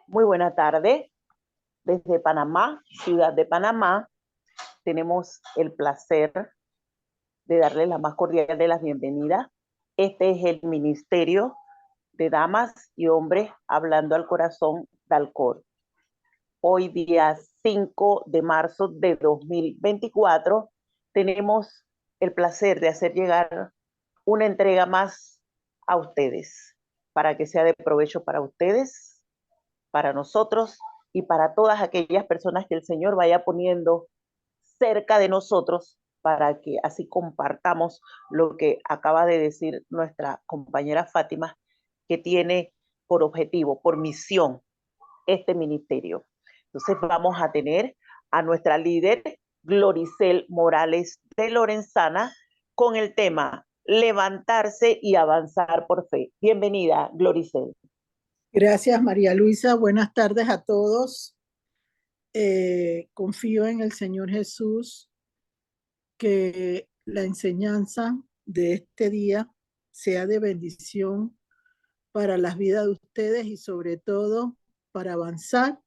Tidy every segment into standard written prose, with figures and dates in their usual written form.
Muy buena tarde. Desde Panamá, ciudad de Panamá, tenemos el placer de darle la más cordial de las bienvenidas. Este es el Ministerio de Damas y Hombres Hablando al Corazón de Alcor. Hoy día 5 de marzo de 2024 tenemos el placer de hacer llegar una entrega más a ustedes, para que sea de provecho para ustedes, para nosotros y para todas aquellas personas que el Señor vaya poniendo cerca de nosotros para que así compartamos lo que acaba de decir nuestra compañera Fátima, que tiene por objetivo, por misión, este ministerio. Entonces vamos a tener a nuestra líder, Gloricel Morales de Lorenzana, con el tema levantarse y avanzar por fe. Bienvenida, Gloricel. Gracias, María Luisa. Buenas tardes a todos. Confío en el Señor Jesús que la enseñanza de este día sea de bendición para las vidas de ustedes y sobre todo para avanzar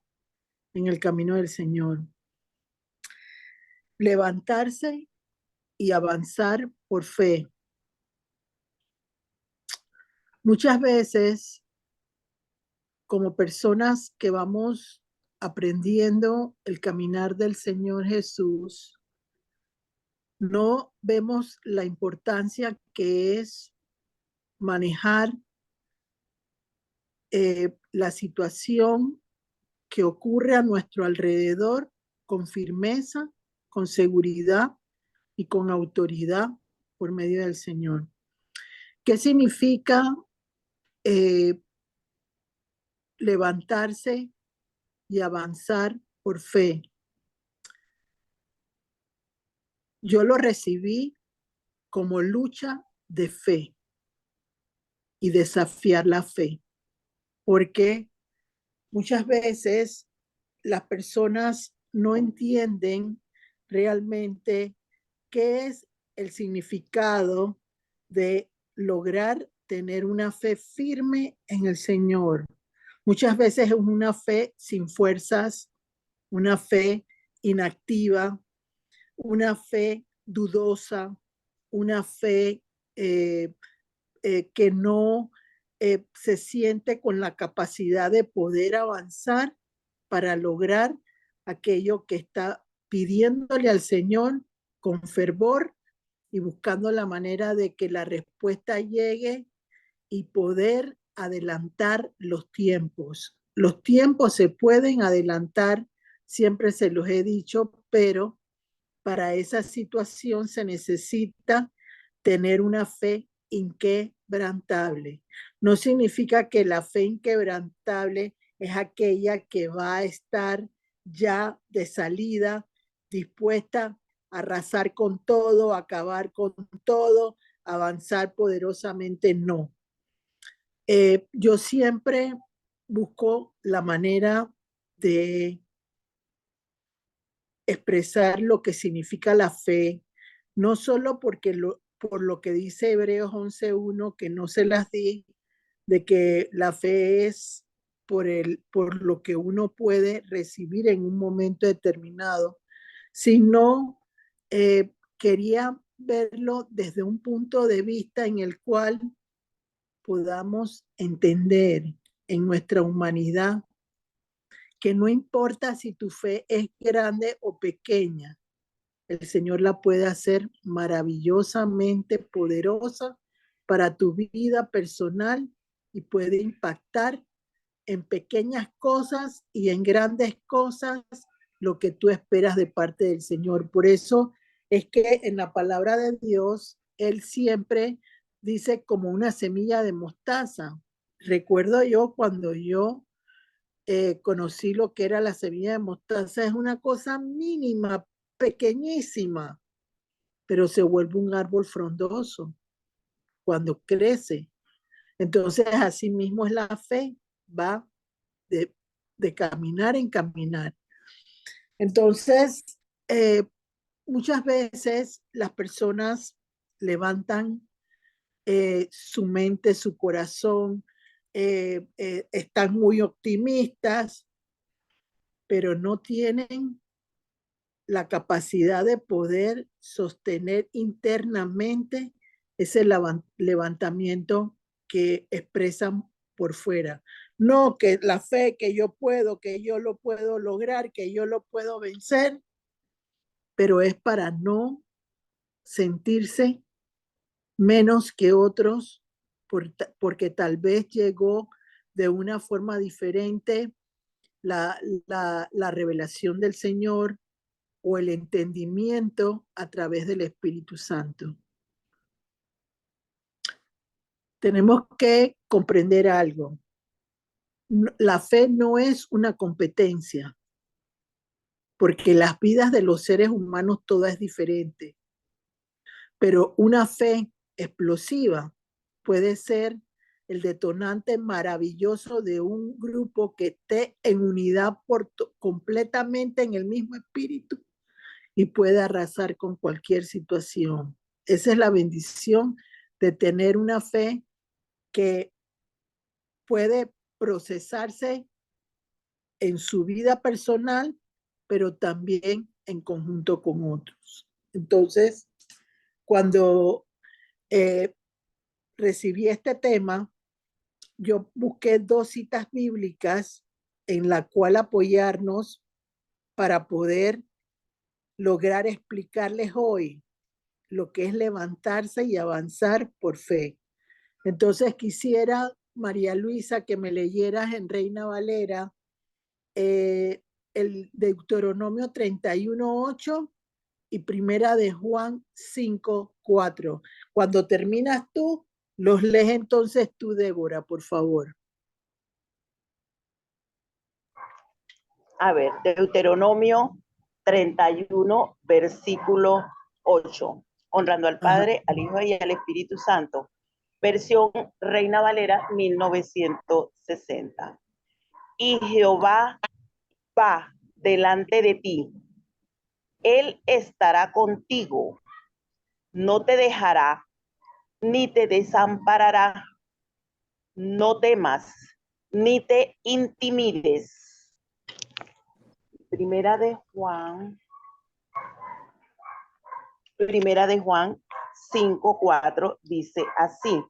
en el camino del Señor. Levantarse y avanzar por fe. Muchas veces, como personas que vamos aprendiendo el caminar del Señor Jesús, no vemos la importancia que es manejar la situación que ocurre a nuestro alrededor con firmeza, con seguridad y con autoridad por medio del Señor. ¿Qué significa eh, levantarse y avanzar por fe? Yo lo recibí como lucha de fe y desafiar la fe, porque muchas veces las personas no entienden realmente qué es el significado de lograr tener una fe firme en el Señor. Muchas veces es una fe sin fuerzas, una fe inactiva, una fe dudosa, una fe eh, que no se siente con la capacidad de poder avanzar para lograr aquello que está pidiéndole al Señor con fervor y buscando la manera de que la respuesta llegue y poder adelantar los tiempos. Los tiempos se pueden adelantar, siempre se los he dicho, pero para esa situación se necesita tener una fe inquebrantable. No significa que la fe inquebrantable es aquella que va a estar ya de salida, dispuesta a arrasar con todo, acabar con todo, avanzar poderosamente. No. Yo siempre busco la manera de expresar lo que significa la fe, no solo por lo que dice Hebreos 11:1, que no se las di, de que la fe es por lo que uno puede recibir en un momento determinado, sino quería verlo desde un punto de vista en el cual podamos entender en nuestra humanidad que no importa si tu fe es grande o pequeña, el Señor la puede hacer maravillosamente poderosa para tu vida personal y puede impactar en pequeñas cosas y en grandes cosas lo que tú esperas de parte del Señor. Por eso es que en la palabra de Dios, Él siempre dice como una semilla de mostaza. Recuerdo yo cuando yo conocí lo que era la semilla de mostaza, es una cosa mínima, pequeñísima, pero se vuelve un árbol frondoso cuando crece. Entonces, así mismo es la fe, va de, de caminar en caminar. Entonces, eh, muchas veces las personas levantan su mente, su corazón, están muy optimistas, pero no tienen la capacidad de poder sostener internamente ese levantamiento que expresan por fuera. No que la fe, que yo puedo, que yo lo puedo lograr, que yo lo puedo vencer, pero es para no sentirse menos que otros porque tal vez llegó de una forma diferente la revelación del Señor o el entendimiento a través del Espíritu Santo. Tenemos que comprender algo. La fe no es una competencia, porque las vidas de los seres humanos todas es diferente, pero una fe explosiva puede ser el detonante maravilloso de un grupo que esté en unidad completamente en el mismo espíritu y puede arrasar con cualquier situación. Esa es la bendición de tener una fe que puede procesarse en su vida personal, pero también en conjunto con otros. Entonces, cuando recibí este tema, yo busqué 2 citas bíblicas en la cual apoyarnos para poder lograr explicarles hoy lo que es levantarse y avanzar por fe. Entonces quisiera, María Luisa, que me leyeras en Reina Valera el Deuteronomio 31:8 y Primera de Juan 5:4. Cuando terminas tú, los lees entonces tú, Débora, por favor. A ver, Deuteronomio 31, versículo 8. Honrando al Padre, al Hijo y al Espíritu Santo. Versión Reina Valera 1960. Y Jehová va delante de ti. Él estará contigo. No te dejará ni te desamparará. No temas ni te intimides. Primera de Juan 5:4 dice así.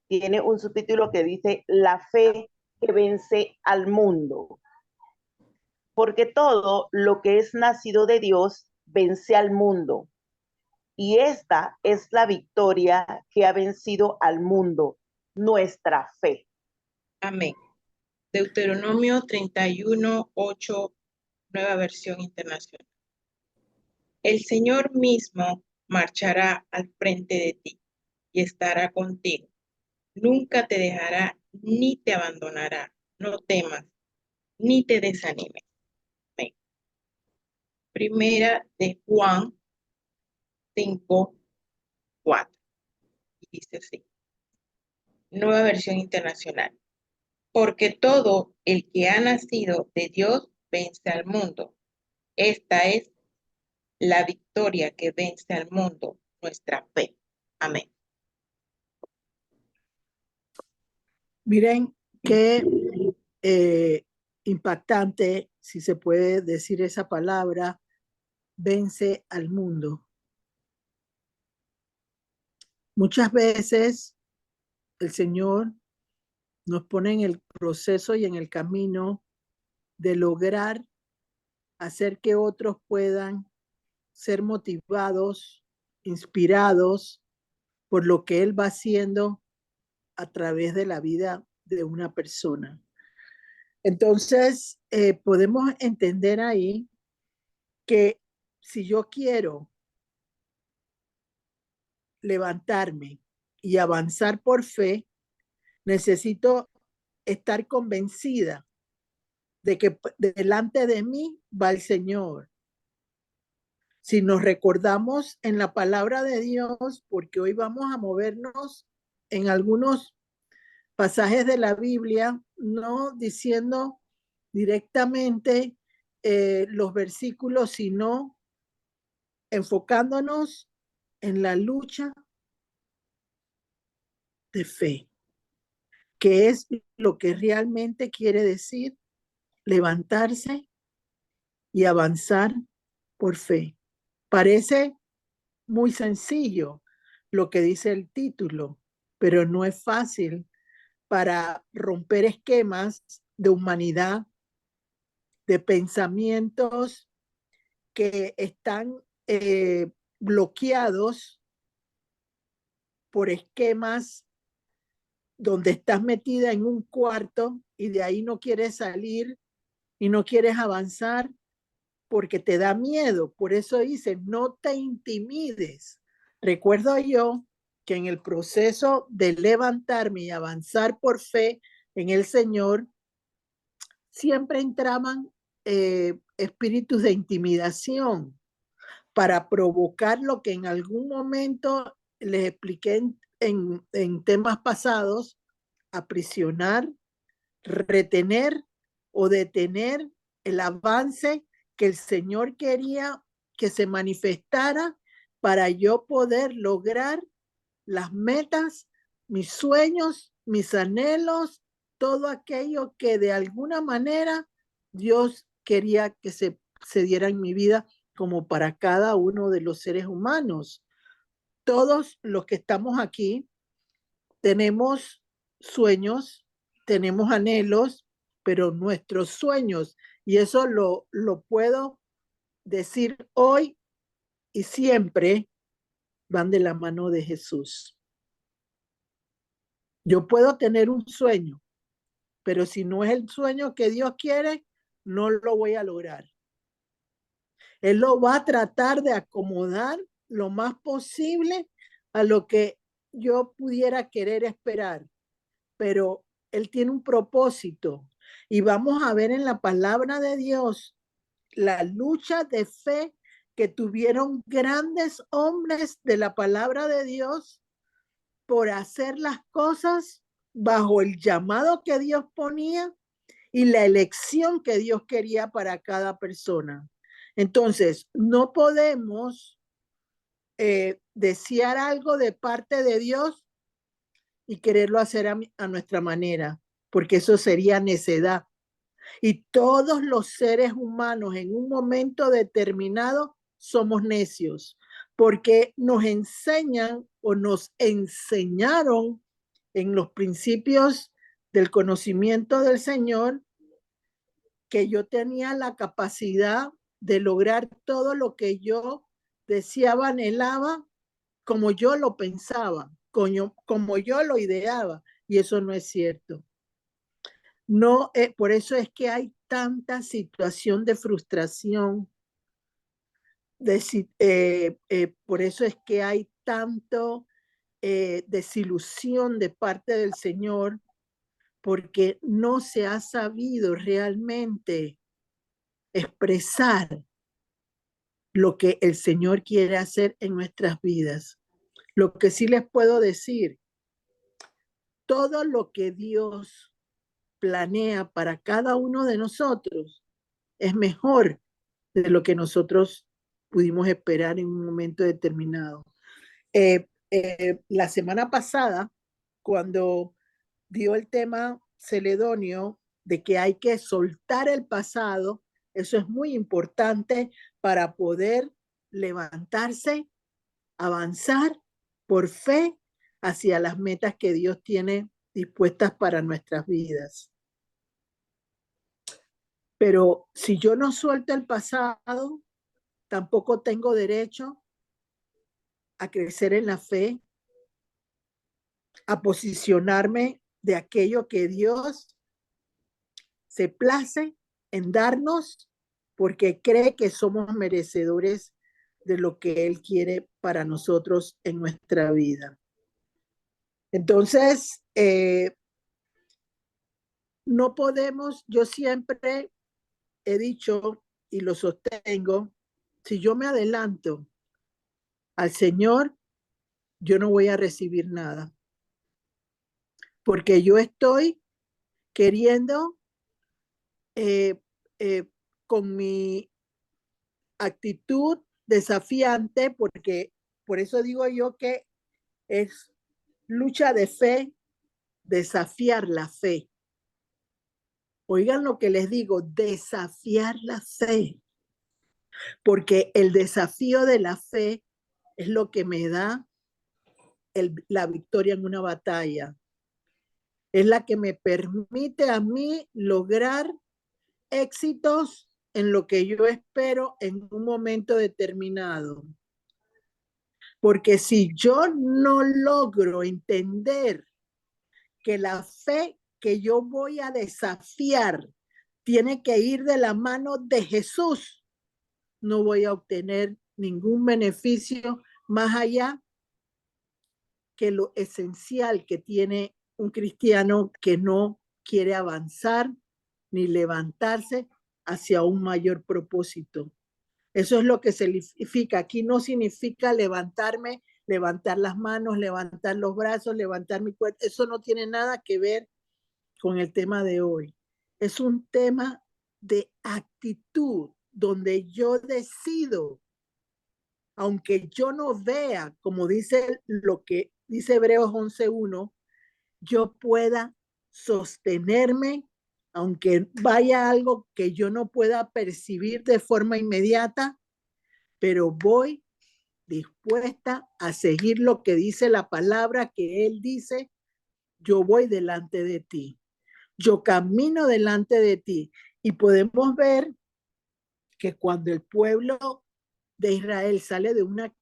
Tiene un subtítulo que dice la fe que vence al mundo. Porque todo lo que es nacido de Dios vence al mundo. Y esta es la victoria que ha vencido al mundo, nuestra fe. Amén. Deuteronomio 31:8, nueva versión internacional. El Señor mismo marchará al frente de ti y estará contigo. Nunca te dejará ni te abandonará. No temas ni te desanimes. Amén. Primera de Juan 5:4. Y dice así. Nueva versión internacional. Porque todo el que ha nacido de Dios vence al mundo. Esta es la victoria que vence al mundo, nuestra fe. Amén. Miren qué impactante, si se puede decir esa palabra, vence al mundo. Muchas veces el Señor nos pone en el proceso y en el camino de lograr hacer que otros puedan ser motivados, inspirados por lo que Él va haciendo a través de la vida de una persona. Entonces, podemos entender ahí que si yo quiero levantarme y avanzar por fe, necesito estar convencida de que delante de mí va el Señor. Si nos recordamos en la palabra de Dios, porque hoy vamos a movernos en algunos pasajes de la Biblia, no diciendo directamente los versículos, sino enfocándonos en la lucha de fe. que es lo que realmente quiere decir levantarse y avanzar por fe. Parece muy sencillo lo que dice el título, pero no es fácil para romper esquemas de humanidad, de pensamientos que están bloqueados por esquemas donde estás metida en un cuarto y de ahí no quieres salir y no quieres avanzar porque te da miedo. Por eso dice, no te intimides. Recuerdo yo que en el proceso de levantarme y avanzar por fe en el Señor, siempre entraban espíritus de intimidación para provocar lo que en algún momento les expliqué en temas pasados, aprisionar, retener o detener el avance que el Señor quería que se manifestara para yo poder lograr las metas, mis sueños, mis anhelos, todo aquello que de alguna manera Dios quería que se diera en mi vida como para cada uno de los seres humanos. Todos los que estamos aquí tenemos sueños, tenemos anhelos, pero nuestros sueños, y eso lo puedo decir hoy y siempre, van de la mano de Jesús. Yo puedo tener un sueño, pero si no es el sueño que Dios quiere, no lo voy a lograr. Él lo va a tratar de acomodar lo más posible a lo que yo pudiera querer esperar, pero Él tiene un propósito y vamos a ver en la palabra de Dios la lucha de fe que tuvieron grandes hombres de la palabra de Dios por hacer las cosas bajo el llamado que Dios ponía y la elección que Dios quería para cada persona. Entonces, no podemos desear algo de parte de Dios y quererlo hacer a nuestra manera, porque eso sería necedad. Y todos los seres humanos en un momento determinado somos necios, porque nos enseñan o nos enseñaron en los principios del conocimiento del Señor que yo tenía la capacidad de lograr todo lo que yo deseaba, anhelaba, como yo lo pensaba, como yo lo ideaba, y eso no es cierto. No, por eso es que hay tanta situación de frustración, por eso es que hay tanto desilusión de parte del Señor, porque no se ha sabido realmente expresar lo que el Señor quiere hacer en nuestras vidas. Lo que sí les puedo decir, todo lo que Dios planea para cada uno de nosotros es mejor de lo que nosotros pudimos esperar en un momento determinado. La semana pasada, cuando dio el tema Celedonio de que hay que soltar el pasado, eso es muy importante para poder levantarse, avanzar por fe hacia las metas que Dios tiene dispuestas para nuestras vidas. Pero si yo no suelto el pasado, tampoco tengo derecho a crecer en la fe, a posicionarme de aquello que Dios se place en darnos porque cree que somos merecedores de lo que Él quiere para nosotros en nuestra vida. Entonces, no podemos, yo siempre he dicho y lo sostengo, si yo me adelanto al Señor, yo no voy a recibir nada. Porque yo estoy queriendo con mi actitud desafiante, porque por eso digo yo que es lucha de fe, desafiar la fe. Oigan lo que les digo, desafiar la fe. Porque el desafío de la fe es lo que me da la victoria en una batalla. Es la que me permite a mí lograr éxitos en lo que yo espero en un momento determinado. Porque si yo no logro entender que la fe que yo voy a desafiar tiene que ir de la mano de Jesús, no voy a obtener ningún beneficio más allá que lo esencial que tiene un cristiano que no quiere avanzar ni levantarse hacia un mayor propósito. Eso es lo que significa. Aquí no significa levantarme, levantar las manos, levantar los brazos, levantar mi cuerpo. Eso no tiene nada que ver con el tema de hoy. Es un tema de actitud, donde yo decido, aunque yo no vea, como dice lo que dice Hebreos 11:1, yo pueda sostenerme, aunque vaya algo que yo no pueda percibir de forma inmediata, pero voy dispuesta a seguir lo que dice la palabra, que Él dice, yo voy delante de ti, yo camino delante de ti. Y podemos ver que cuando el pueblo de Israel sale de una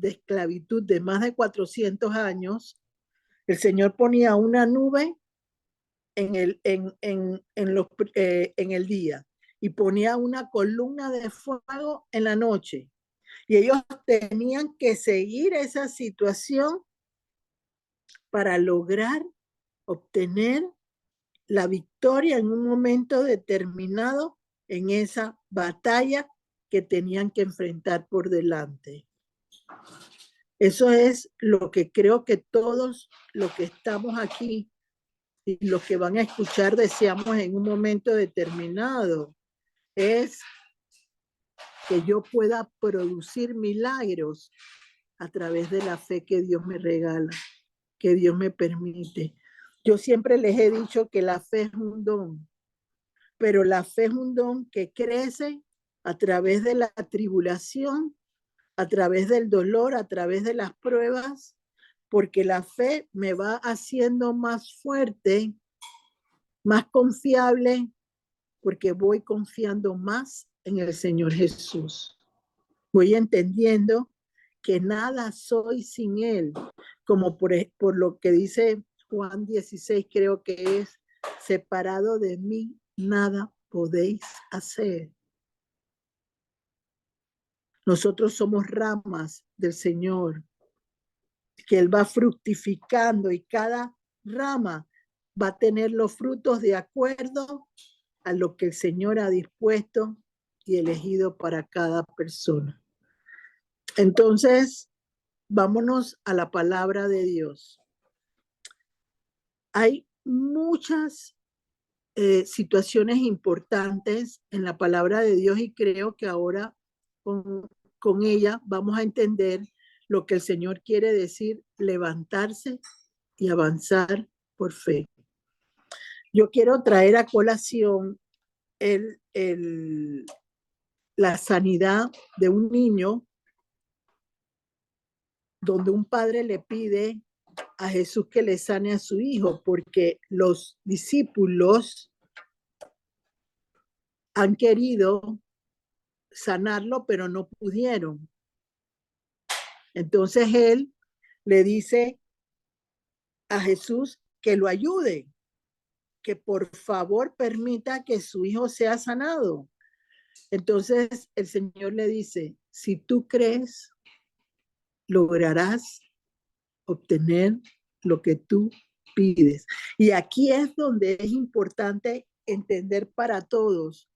esclavitud de más de 400 años, el Señor ponía una nube en el día y ponía una columna de fuego en la noche. Y ellos tenían que seguir esa situación para lograr obtener la victoria en un momento determinado en esa batalla que tenían que enfrentar por delante. Eso es lo que creo que todos los que estamos aquí y los que van a escuchar deseamos en un momento determinado, es que yo pueda producir milagros a través de la fe que Dios me regala, que Dios me permite. Yo siempre les he dicho que la fe es un don, pero la fe es un don que crece a través de la tribulación, a través del dolor, a través de las pruebas, porque la fe me va haciendo más fuerte, más confiable, porque voy confiando más en el Señor Jesús. Voy entendiendo que nada soy sin Él, como por lo que dice Juan 16, creo que es, separado de mí, nada podéis hacer. Nosotros somos ramas del Señor, que Él va fructificando y cada rama va a tener los frutos de acuerdo a lo que el Señor ha dispuesto y elegido para cada persona. Entonces, vámonos a la palabra de Dios. Hay muchas situaciones importantes en la palabra de Dios y creo que ahora con ella vamos a entender lo que el Señor quiere decir, levantarse y avanzar por fe. Yo quiero traer a colación la sanidad de un niño donde un padre le pide a Jesús que le sane a su hijo, porque los discípulos han querido sanarlo, pero no pudieron. Entonces él le dice a Jesús que lo ayude, que por favor permita que su hijo sea sanado. Entonces el Señor le dice, si tú crees, lograrás obtener lo que tú pides. Y aquí es donde es importante entender para todos.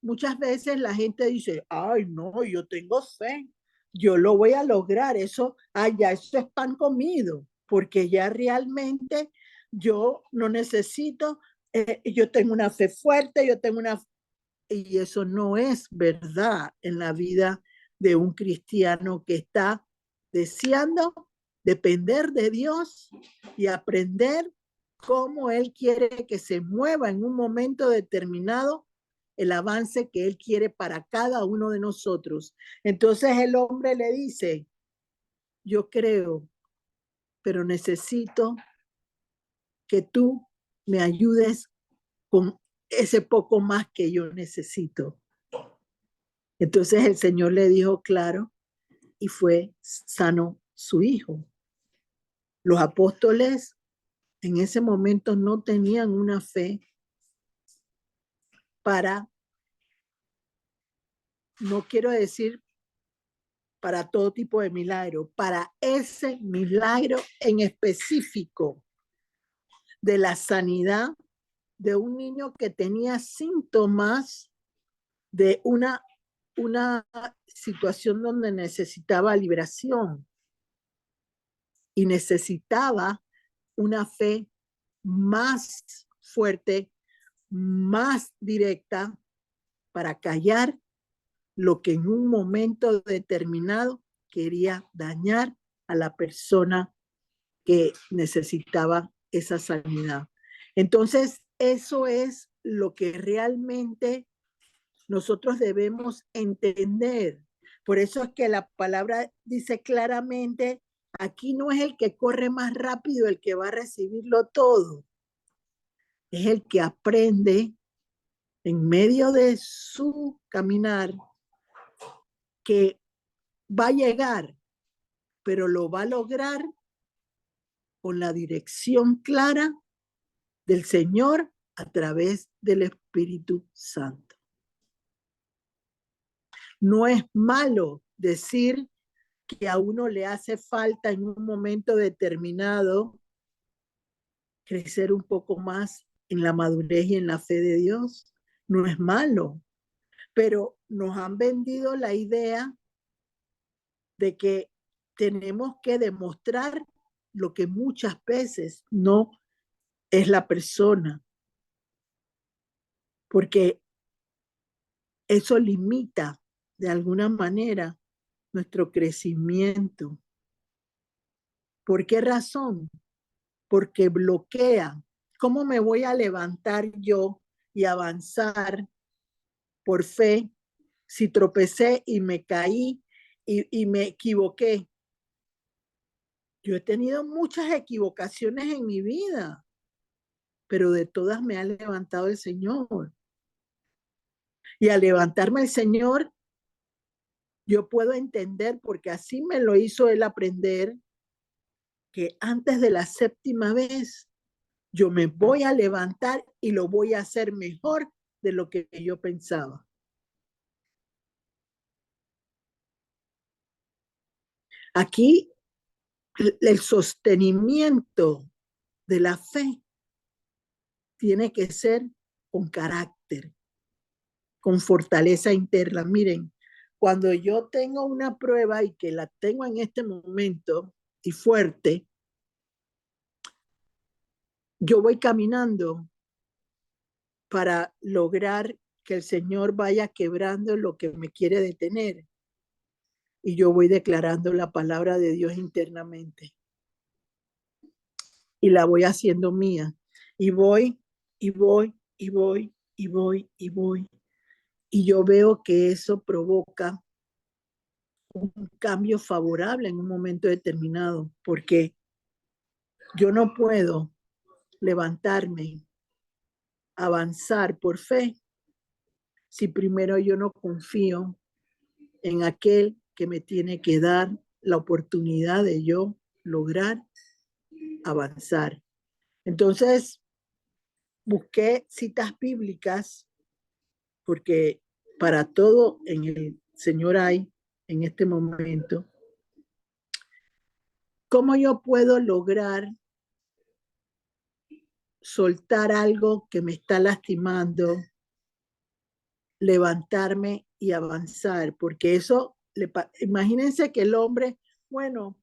Muchas veces la gente dice, ay, no, yo tengo fe, yo lo voy a lograr, eso, ya eso es pan comido, porque ya realmente yo no necesito, yo tengo una fe fuerte, y eso no es verdad en la vida de un cristiano que está deseando depender de Dios y aprender cómo Él quiere que se mueva en un momento determinado el avance que Él quiere para cada uno de nosotros. Entonces el hombre le dice, yo creo, pero necesito que tú me ayudes con ese poco más que yo necesito. Entonces el Señor le dijo claro y fue sano su hijo. Los apóstoles en ese momento no tenían una fe para, no quiero decir para todo tipo de milagro, para ese milagro en específico de la sanidad de un niño que tenía síntomas de una situación donde necesitaba liberación y necesitaba una fe más fuerte, más directa para callar lo que en un momento determinado quería dañar a la persona que necesitaba esa sanidad. Entonces, eso es lo que realmente nosotros debemos entender. Por eso es que la palabra dice claramente, aquí no es el que corre más rápido el que va a recibirlo todo. Es el que aprende en medio de su caminar que va a llegar, pero lo va a lograr con la dirección clara del Señor a través del Espíritu Santo. No es malo decir que a uno le hace falta en un momento determinado crecer un poco más en la madurez y en la fe de Dios. No es malo, pero nos han vendido la idea de que tenemos que demostrar lo que muchas veces no es la persona, porque eso limita de alguna manera nuestro crecimiento. ¿Por qué razón? Porque bloquea. ¿Cómo me voy a levantar yo y avanzar por fe si tropecé y me caí y me equivoqué? Yo he tenido muchas equivocaciones en mi vida, pero de todas me ha levantado el Señor. Y al levantarme el Señor, yo puedo entender, porque así me lo hizo Él aprender, que antes de la séptima vez yo me voy a levantar y lo voy a hacer mejor de lo que yo pensaba. Aquí el sostenimiento de la fe tiene que ser con carácter, con fortaleza interna. Miren, cuando yo tengo una prueba y que la tengo en este momento y fuerte, yo voy caminando para lograr que el Señor vaya quebrando lo que me quiere detener. Y yo voy declarando la palabra de Dios internamente. Y la voy haciendo mía. Y voy, y voy, y voy, y voy, y voy. Y yo veo que eso provoca un cambio favorable en un momento determinado, porque yo no puedo levantarme, avanzar por fe, si primero yo no confío en aquel que me tiene que dar la oportunidad de yo lograr avanzar. Entonces, busqué citas bíblicas, porque para todo en el Señor hay en este momento. ¿Cómo yo puedo lograr soltar algo que me está lastimando, levantarme y avanzar? Porque eso, imagínense que el hombre, bueno,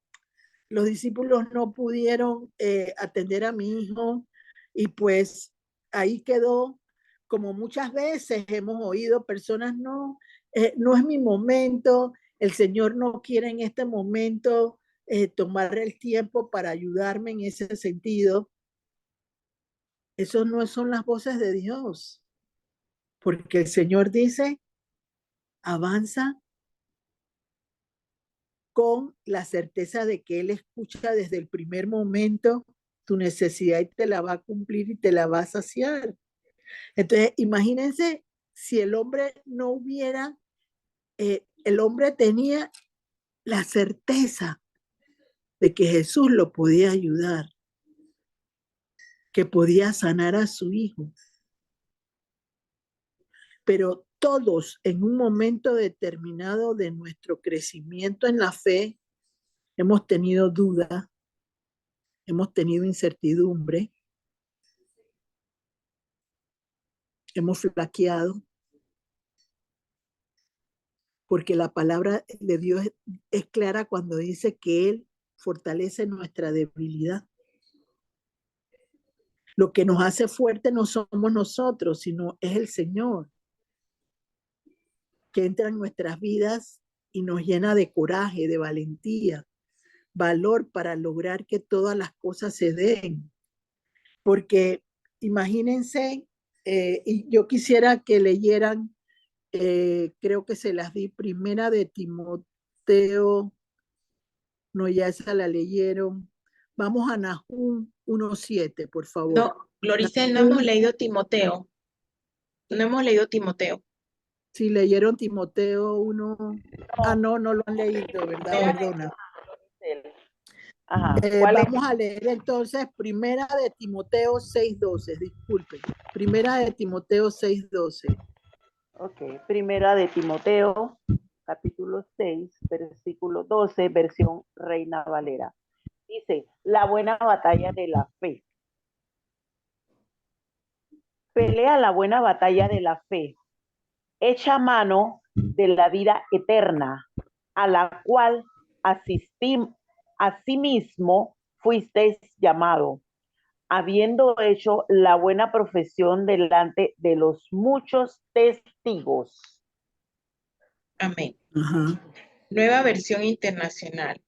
los discípulos no pudieron atender a mi hijo y pues ahí quedó, como muchas veces hemos oído personas, no es mi momento, el Señor no quiere en este momento tomar el tiempo para ayudarme en ese sentido. Eso no son las voces de Dios, porque el Señor dice, avanza con la certeza de que Él escucha desde el primer momento tu necesidad y te la va a cumplir y te la va a saciar. Entonces, imagínense si el hombre no hubiera, el hombre tenía la certeza de que Jesús lo podía ayudar, que podía sanar a su hijo. Pero todos en un momento determinado de nuestro crecimiento en la fe hemos tenido duda, hemos tenido incertidumbre, hemos flaqueado, porque la palabra de Dios es clara cuando dice que Él fortalece nuestra debilidad. Lo que nos hace fuerte no somos nosotros, sino es el Señor, que entra en nuestras vidas y nos llena de coraje, de valentía, valor para lograr que todas las cosas se den. Porque imagínense, y yo quisiera que leyeran, creo que se las di, primera de Timoteo, no, ya esa la leyeron. Vamos a Nahum 1:7, por favor. No, Gloricel, no hemos leído Timoteo. No hemos leído Timoteo. Si leyeron Timoteo 1, no lo han leído, ¿verdad? No. Perdona. Ajá. ¿Cuál Vamos a leer entonces primera de Timoteo 6:12, disculpen. Primera de Timoteo 6:12. Ok, primera de Timoteo, capítulo 6, versículo 12, versión Reina Valera. Dice, la buena batalla de la fe. Pelea la buena batalla de la fe. Echa mano de la vida eterna, a la cual asimismo fuisteis llamado, habiendo hecho la buena profesión delante de los muchos testigos. Amén. Ajá. Nueva versión internacional.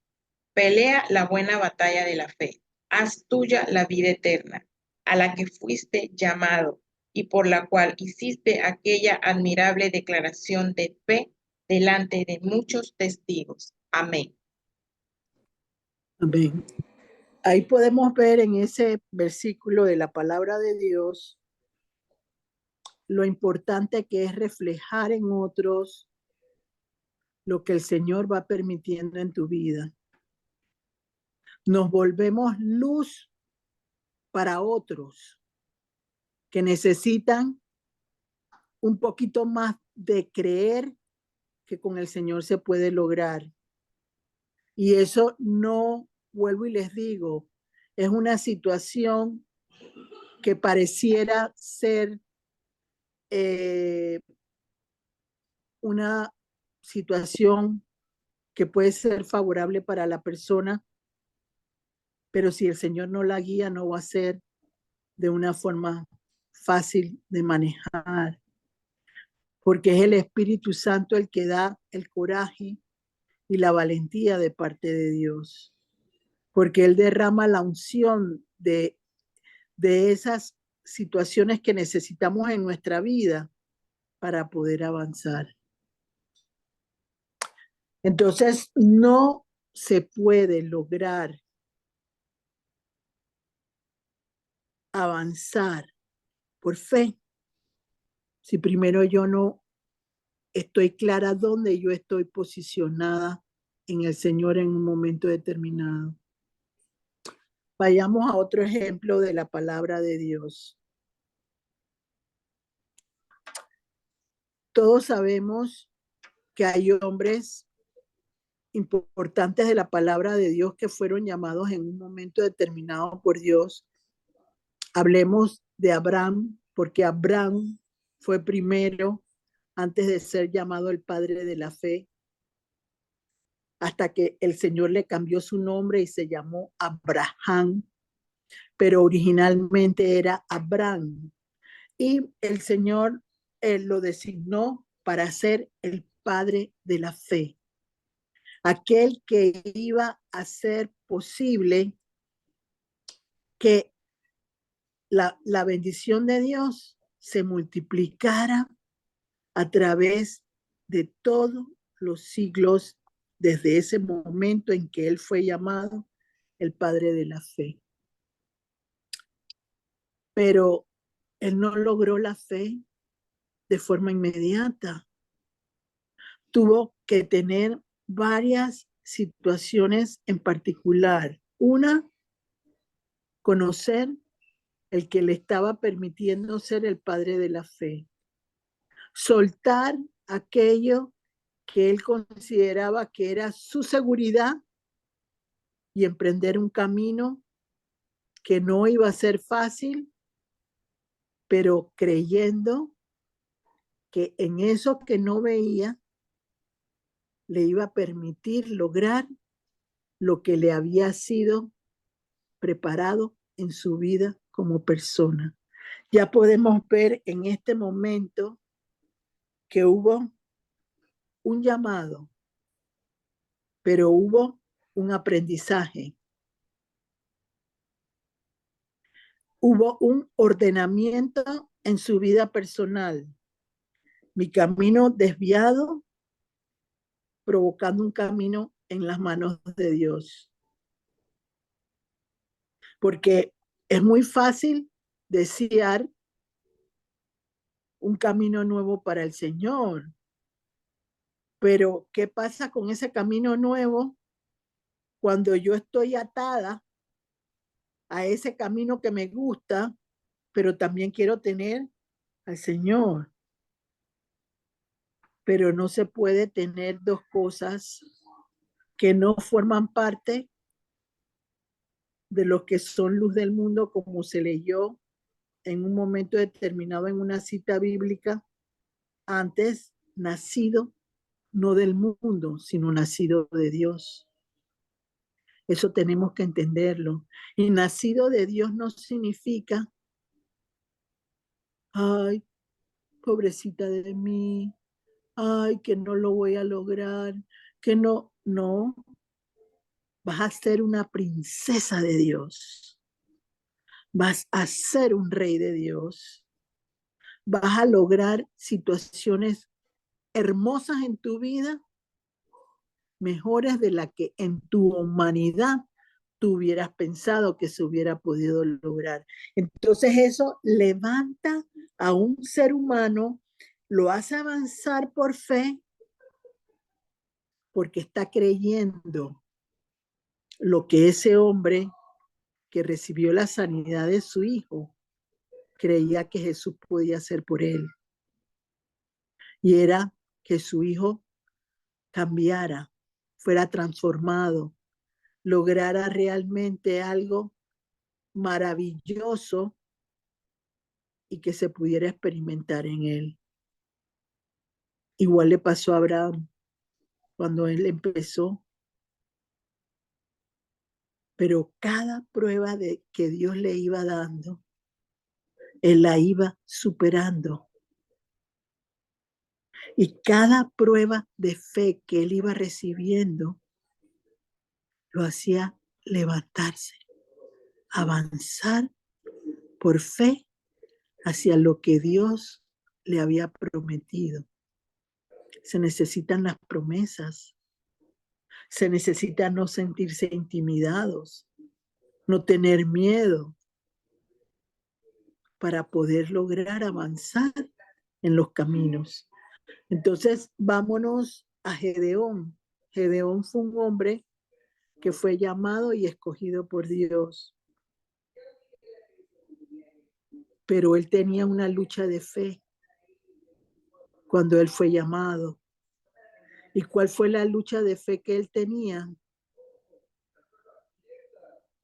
Pelea la buena batalla de la fe. Haz tuya la vida eterna, a la que fuiste llamado y por la cual hiciste aquella admirable declaración de fe delante de muchos testigos. Amén. Amén. Ahí podemos ver en ese versículo de la palabra de Dios lo importante que es reflejar en otros lo que el Señor va permitiendo en tu vida. Nos volvemos luz para otros que necesitan un poquito más de creer que con el Señor se puede lograr. Y eso no, vuelvo y les digo, es una situación que pareciera ser una situación que puede ser favorable para la persona, pero si el Señor no la guía, no va a ser de una forma fácil de manejar, porque es el Espíritu Santo el que da el coraje y la valentía de parte de Dios, porque Él derrama la unción de esas situaciones que necesitamos en nuestra vida para poder avanzar. Entonces, no se puede lograr avanzar por fe si primero yo no estoy clara dónde yo estoy posicionada en el Señor en un momento determinado. Vayamos a otro ejemplo de la palabra de Dios. Todos sabemos que hay hombres importantes de la palabra de Dios que fueron llamados en un momento determinado por Dios. Hablemos de Abraham, porque Abraham fue primero antes de ser llamado el padre de la fe, hasta que el Señor le cambió su nombre y se llamó Abraham, pero originalmente era Abraham. Y el Señor lo designó para ser el padre de la fe. aquel que iba a hacer posible que la bendición de Dios se multiplicara a través de todos los siglos desde ese momento en que él fue llamado el padre de la fe. Pero él no logró la fe de forma inmediata. Tuvo que tener varias situaciones en particular. Una, conocer el que le estaba permitiendo ser el padre de la fe. Soltar aquello que él consideraba que era su seguridad y emprender un camino que no iba a ser fácil, pero creyendo que en eso que no veía le iba a permitir lograr lo que le había sido preparado en su vida como persona. Ya podemos ver en este momento que hubo un llamado, pero hubo un aprendizaje. Hubo un ordenamiento en su vida personal. Mi camino desviado, provocando un camino en las manos de Dios. Porque es muy fácil desear un camino nuevo para el Señor. Pero, ¿qué pasa con ese camino nuevo cuando yo estoy atada a ese camino que me gusta, pero también quiero tener al Señor? Pero no se puede tener dos cosas que no forman parte de lo que son luz del mundo, como se leyó en un momento determinado en una cita bíblica. Antes, nacido no del mundo, sino nacido de Dios. Eso tenemos que entenderlo. Y nacido de Dios no significa, ay, pobrecita de mí, ay, que no lo voy a lograr, que no, no. Vas a ser una princesa de Dios. Vas a ser un rey de Dios. Vas a lograr situaciones hermosas en tu vida, mejores de las que en tu humanidad tú hubieras pensado que se hubiera podido lograr. Entonces eso levanta a un ser humano, lo hace avanzar por fe, porque está creyendo lo que ese hombre que recibió la sanidad de su hijo creía que Jesús podía hacer por él. Y era que su hijo cambiara, fuera transformado, lograra realmente algo maravilloso y que se pudiera experimentar en él. Igual le pasó a Abraham cuando él empezó, pero cada prueba de que Dios le iba dando, él la iba superando. Y cada prueba de fe que él iba recibiendo, lo hacía levantarse, avanzar por fe hacia lo que Dios le había prometido. Se necesitan las promesas, se necesita no sentirse intimidados, no tener miedo para poder lograr avanzar en los caminos. Entonces, vámonos a Gedeón. Gedeón fue un hombre que fue llamado y escogido por Dios. Pero él tenía una lucha de fe cuando él fue llamado. ¿Y cuál fue la lucha de fe que él tenía?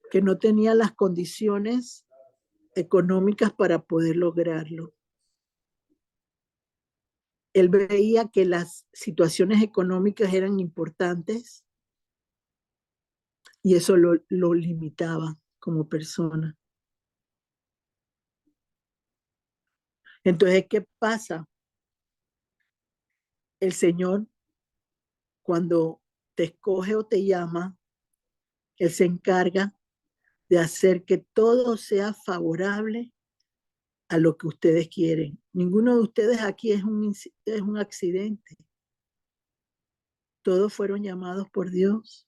Que no tenía las condiciones económicas para poder lograrlo. Él veía que las situaciones económicas eran importantes y eso lo limitaba como persona. Entonces, ¿qué pasa? El Señor, cuando te escoge o te llama, Él se encarga de hacer que todo sea favorable a lo que ustedes quieren. Ninguno de ustedes aquí es un accidente. Todos fueron llamados por Dios.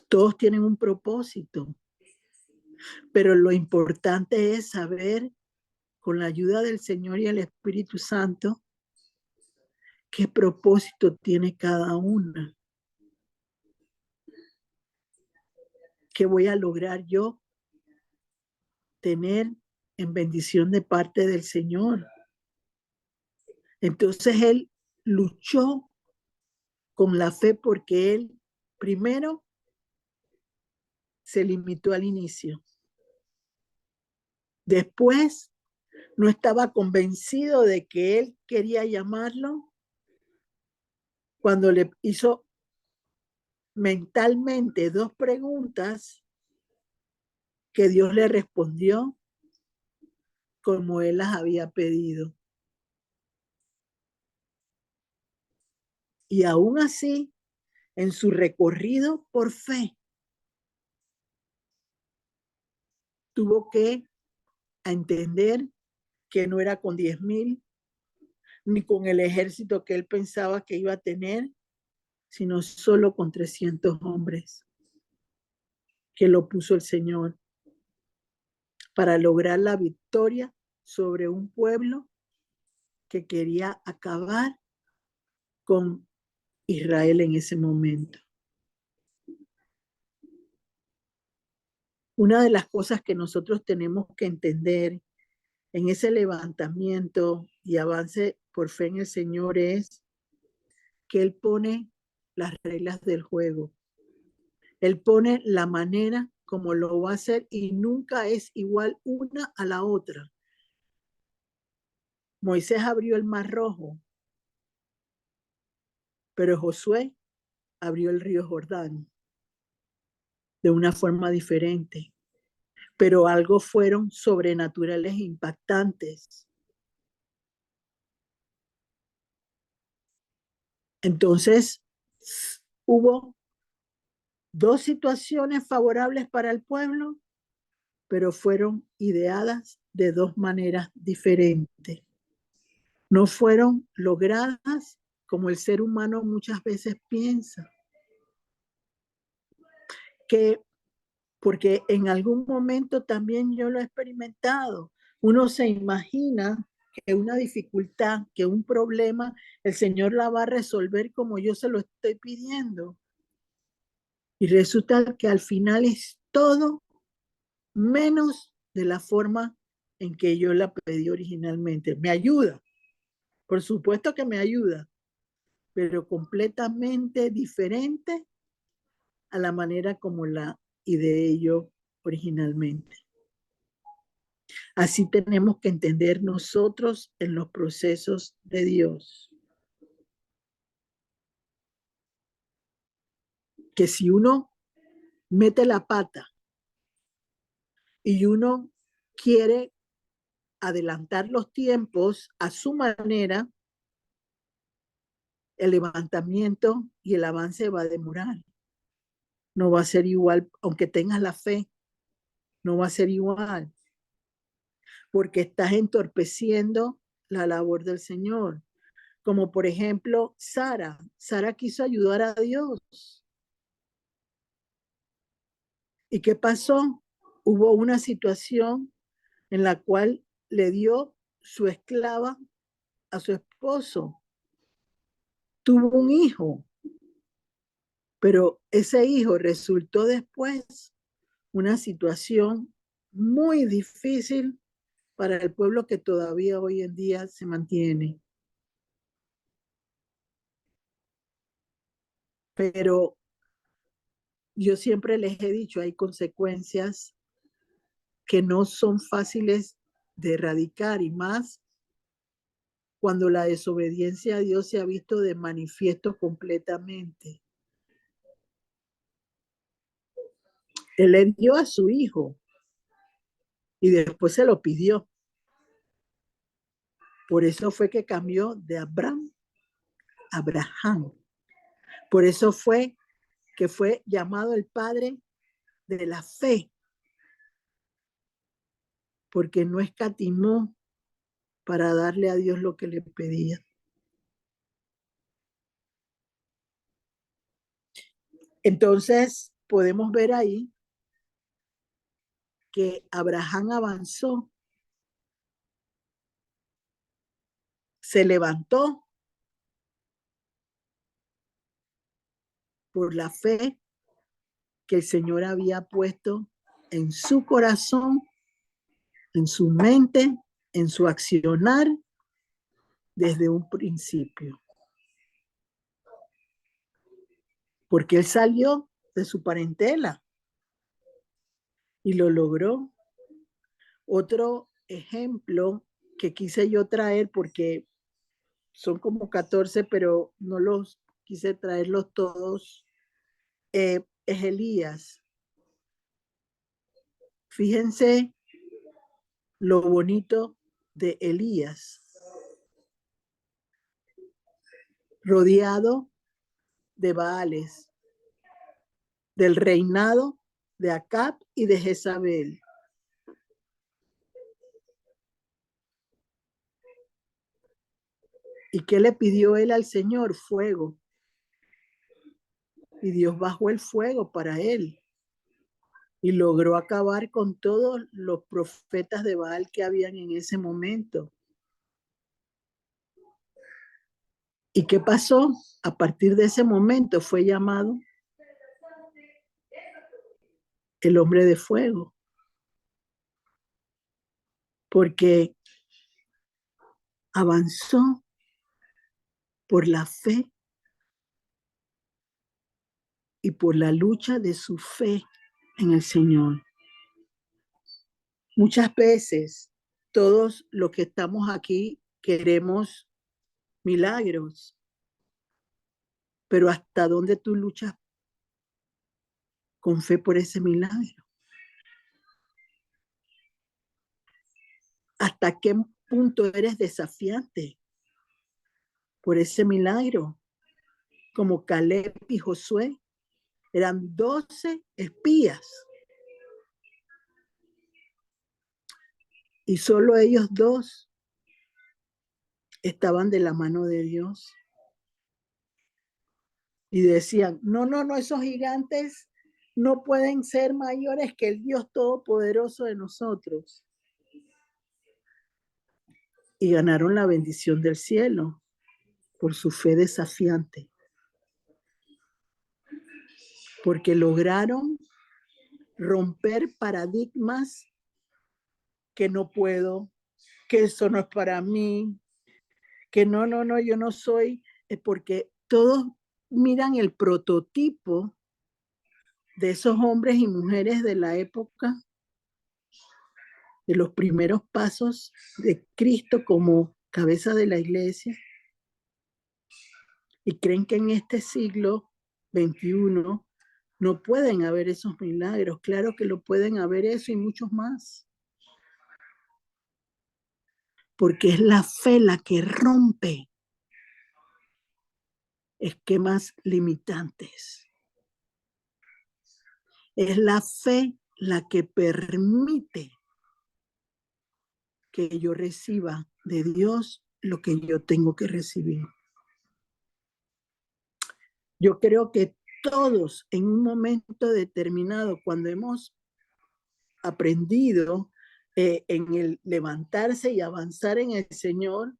Todos tienen un propósito. Pero lo importante es saber, con la ayuda del Señor y el Espíritu Santo, qué propósito tiene cada una. ¿Qué voy a lograr yo tener en bendición de parte del Señor? Entonces él luchó con la fe porque él primero se limitó al inicio. Después no estaba convencido de que él quería llamarlo. Cuando le hizo mentalmente 2 preguntas que Dios le respondió como él las había pedido. Y aún así, en su recorrido por fe, tuvo que entender que no era con 10,000, ni con el ejército que él pensaba que iba a tener, sino solo con 300 hombres que lo puso el Señor para lograr la victoria sobre un pueblo que quería acabar con Israel en ese momento. Una de las cosas que nosotros tenemos que entender en ese levantamiento y avance por fe en el Señor es que Él pone las reglas del juego. Él pone la manera como lo va a hacer y nunca es igual una a la otra. Moisés abrió el Mar Rojo, pero Josué abrió el río Jordán de una forma diferente. Pero algo fueron sobrenaturales e impactantes. Entonces, hubo 2 situaciones favorables para el pueblo, pero fueron ideadas de 2 maneras diferentes. No fueron logradas como el ser humano muchas veces piensa. Porque en algún momento también yo lo he experimentado. Uno se imagina que una dificultad, que un problema, el Señor la va a resolver como yo se lo estoy pidiendo. Y resulta que al final es todo menos de la forma en que yo la pedí originalmente. Me ayuda, por supuesto que me ayuda, pero completamente diferente a la manera como la ideé yo originalmente. Así tenemos que entender nosotros en los procesos de Dios. Que si uno mete la pata y uno quiere adelantar los tiempos a su manera, el levantamiento y el avance va a demorar. No va a ser igual, aunque tengas la fe, no va a ser igual, porque estás entorpeciendo la labor del Señor. Como por ejemplo, Sara. Sara quiso ayudar a Dios. ¿Y qué pasó? Hubo una situación en la cual le dio su esclava a su esposo. Tuvo un hijo, pero ese hijo resultó después una situación muy difícil para el pueblo que todavía hoy en día se mantiene. Pero yo siempre les he dicho, hay consecuencias que no son fáciles de erradicar, y más cuando la desobediencia a Dios se ha visto de manifiesto completamente. Él le dio a su hijo y después se lo pidió. Por eso fue que cambió de Abraham a Abraham. Por eso fue que fue llamado el padre de la fe, porque no escatimó para darle a Dios lo que le pedía. Entonces, podemos ver ahí que Abraham avanzó, se levantó por la fe que el Señor había puesto en su corazón, en su mente, en su accionar desde un principio. Porque él salió de su parentela y lo logró. Otro ejemplo que quise yo traer, porque son como 14, pero no los quise traerlos todos, es Elías. Fíjense lo bonito de Elías, rodeado de Baales, del reinado de Acab y de Jezabel. ¿Y qué le pidió él al Señor? Fuego. Y Dios bajó el fuego para él y logró acabar con todos los profetas de Baal que habían en ese momento. ¿Y qué pasó? A partir de ese momento fue llamado el hombre de fuego, porque avanzó por la fe y por la lucha de su fe en el Señor. Muchas veces todos los que estamos aquí queremos milagros, pero ¿hasta dónde tú luchas con fe por ese milagro? ¿Hasta qué punto eres desafiante por ese milagro? Como Caleb y Josué, eran 12 espías y solo ellos dos estaban de la mano de Dios. Y decían, no, esos gigantes no pueden ser mayores que el Dios Todopoderoso de nosotros. Y ganaron la bendición del cielo por su fe desafiante. Porque lograron romper paradigmas que no puedo, que eso no es para mí, que no, yo no soy, porque todos miran el prototipo de esos hombres y mujeres de la época, de los primeros pasos de Cristo como cabeza de la iglesia, y creen que en este siglo XXI no pueden haber esos milagros. Claro que lo pueden haber eso y muchos más. Porque es la fe la que rompe esquemas limitantes. Es la fe la que permite que yo reciba de Dios lo que yo tengo que recibir. Yo creo que todos en un momento determinado, cuando hemos aprendido en el levantarse y avanzar en el Señor,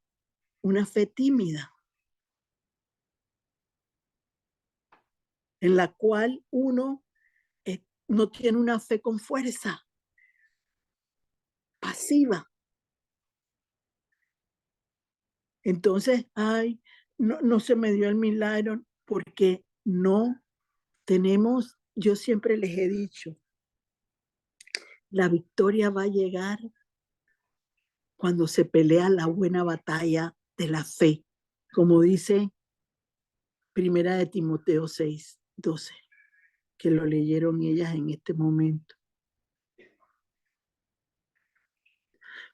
una fe tímida, en la cual uno no tiene una fe con fuerza, pasiva. Entonces, no se me dio el milagro porque no tenemos, yo siempre les he dicho, la victoria va a llegar cuando se pelea la buena batalla de la fe, como dice Primera de Timoteo 6:12, que lo leyeron ellas en este momento.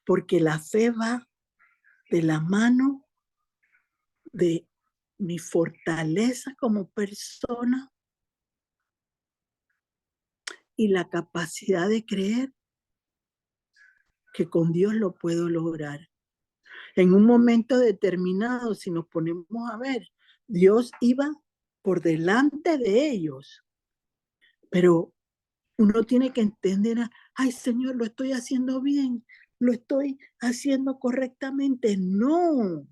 Porque la fe va de la mano de mi fortaleza como persona y la capacidad de creer que con Dios lo puedo lograr. En un momento determinado, si nos ponemos a ver, Dios iba por delante de ellos, pero uno tiene que entender, ay Señor, lo estoy haciendo bien, lo estoy haciendo correctamente. No,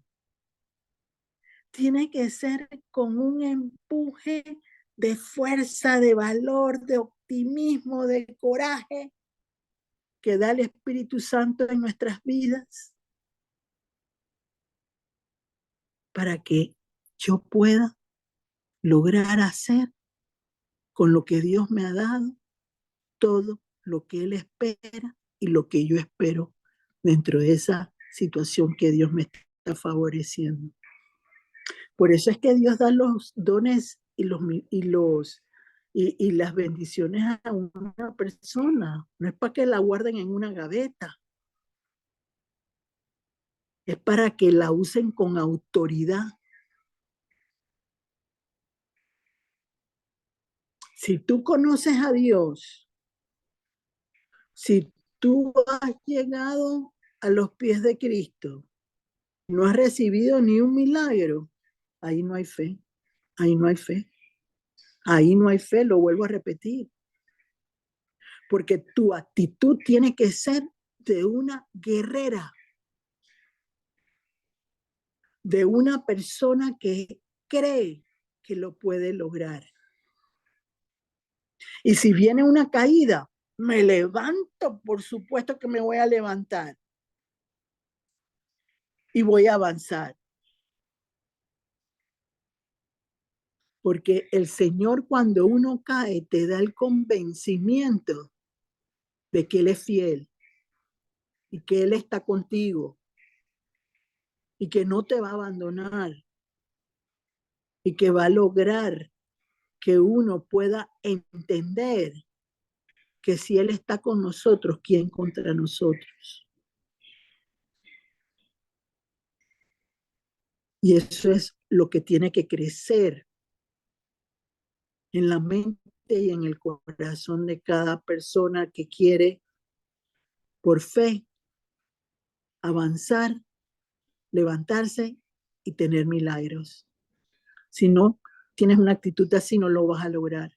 tiene que ser con un empuje de fuerza, de valor, de optimismo, de coraje que da el Espíritu Santo en nuestras vidas para que yo pueda lograr hacer con lo que Dios me ha dado todo lo que Él espera y lo que yo espero dentro de esa situación que Dios me está favoreciendo. Por eso es que Dios da los dones y las bendiciones a una persona. No es para que la guarden en una gaveta. Es para que la usen con autoridad. Si tú conoces a Dios, si tú has llegado a los pies de Cristo, no has recibido ni un milagro, ahí no hay fe, ahí no hay fe, ahí no hay fe, lo vuelvo a repetir. Porque tu actitud tiene que ser de una guerrera, de una persona que cree que lo puede lograr. Y si viene una caída, me levanto, por supuesto que me voy a levantar y voy a avanzar. Porque el Señor, cuando uno cae, te da el convencimiento de que Él es fiel y que Él está contigo y que no te va a abandonar y que va a lograr que uno pueda entender que si Él está con nosotros, ¿quién contra nosotros? Y eso es lo que tiene que crecer en la mente y en el corazón de cada persona que quiere, por fe, avanzar, levantarse y tener milagros. Si no tienes una actitud así, no lo vas a lograr.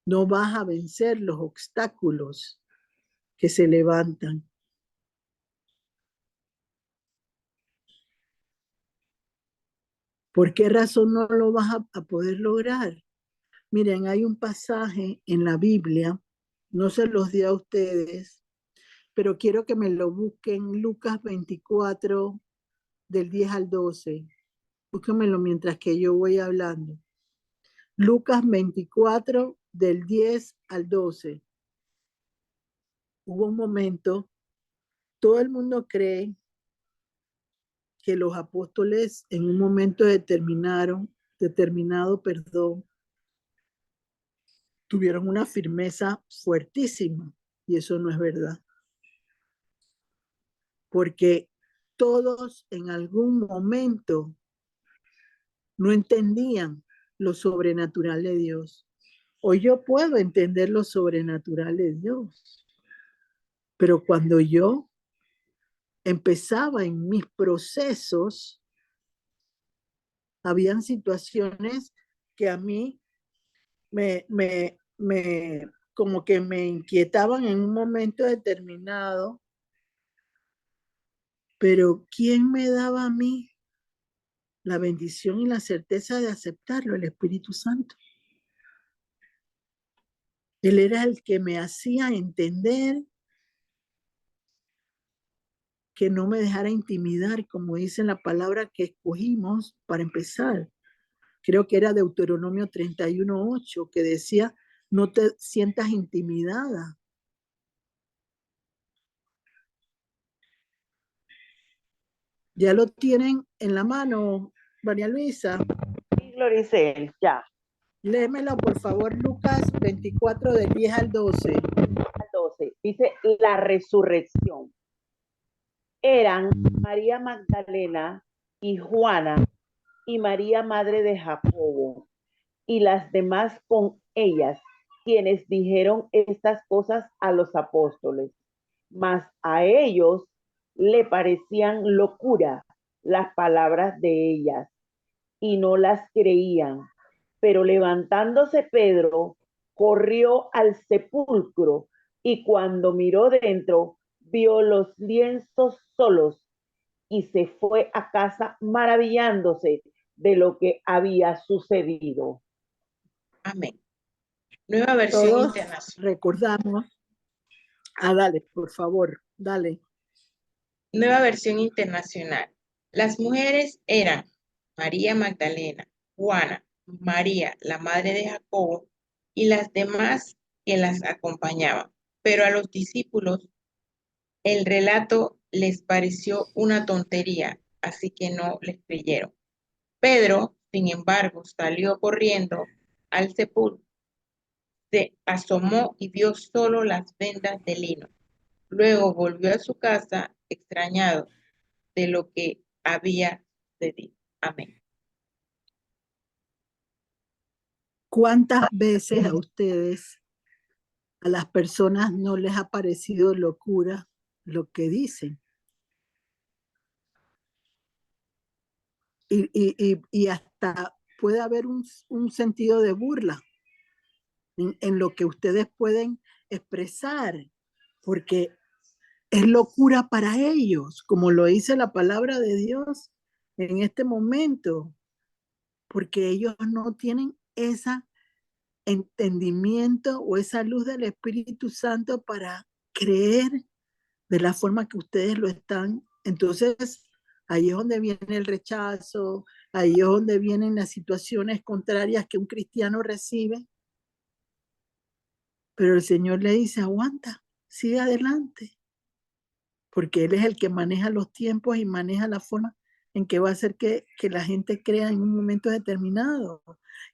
No vas a vencer los obstáculos que se levantan. ¿Por qué razón no lo vas a poder lograr? Miren, hay un pasaje en la Biblia, no se los di a ustedes, pero quiero que me lo busquen, Lucas 24, del 10 al 12. Búsquenmelo mientras que yo voy hablando. Lucas 24, del 10 al 12. Hubo un momento, todo el mundo cree que los apóstoles en un momento determinado, tuvieron una firmeza fuertísima, y eso no es verdad. Porque todos en algún momento no entendían lo sobrenatural de Dios. Hoy yo puedo entender lo sobrenatural de Dios, pero cuando yo empezaba en mis procesos, habían situaciones que a mí como que me inquietaban en un momento determinado, pero ¿quién me daba a mí la bendición y la certeza de aceptarlo? El Espíritu Santo. Él era el que me hacía entender, que no me dejara intimidar, como dice la palabra que escogimos para empezar. Creo que era Deuteronomio 31:8, que decía, no te sientas intimidada. ¿Ya lo tienen en la mano, María Luisa? Sí, Gloricel, ya. Léemelo, por favor, Lucas 24, del 10 al 12. 12. Dice la resurrección. Eran María Magdalena y Juana y María, madre de Jacobo, y las demás con ellas, quienes dijeron estas cosas a los apóstoles. Mas a ellos le parecían locura las palabras de ellas y no las creían. Pero levantándose Pedro, corrió al sepulcro y cuando miró dentro, vio los lienzos solos y se fue a casa maravillándose de lo que había sucedido. Amén. Nueva versión Todos internacional. recordamos. Dale, por favor, dale. Nueva versión internacional. Las mujeres eran María Magdalena, Juana, María, la madre de Jacobo, y las demás que las acompañaban. Pero a los discípulos el relato les pareció una tontería, así que no les creyeron. Pedro, sin embargo, salió corriendo al sepulcro, se asomó y vio solo las vendas de lino. Luego volvió a su casa extrañado de lo que había sucedido. Amén. ¿Cuántas veces a ustedes, a las personas, no les ha parecido locura lo que dicen? Y hasta puede haber un sentido de burla en lo que ustedes pueden expresar, porque es locura para ellos, como lo dice la palabra de Dios en este momento, porque ellos no tienen ese entendimiento o esa luz del Espíritu Santo para creer de la forma que ustedes lo están. Entonces, ahí es donde viene el rechazo, ahí es donde vienen las situaciones contrarias que un cristiano recibe. Pero el Señor le dice, aguanta, sigue adelante, porque Él es el que maneja los tiempos y maneja la forma en que va a hacer que la gente crea en un momento determinado.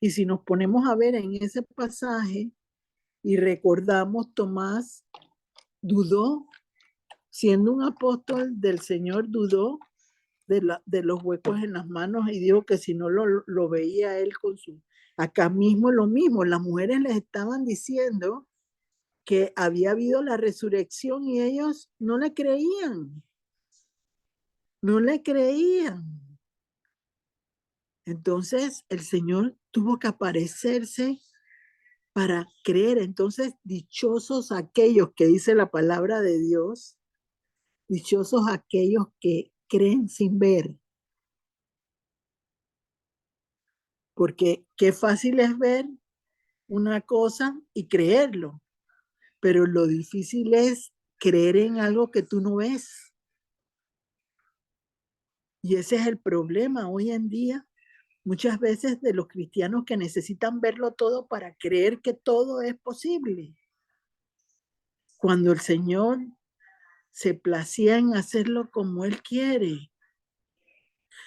Y si nos ponemos a ver en ese pasaje y recordamos, Tomás dudó, siendo un apóstol del Señor, dudó de los huecos en las manos y dijo que si no lo veía él con su... Acá mismo lo mismo, las mujeres les estaban diciendo que había habido la resurrección y ellos no le creían. No le creían. Entonces el Señor tuvo que aparecerse para creer. Entonces, dichosos aquellos que dice la palabra de Dios, dichosos aquellos que creen sin ver. Porque qué fácil es ver una cosa y creerlo, pero lo difícil es creer en algo que tú no ves. Y ese es el problema hoy en día, muchas veces de los cristianos que necesitan verlo todo para creer que todo es posible. Cuando el Señor se placía en hacerlo como Él quiere.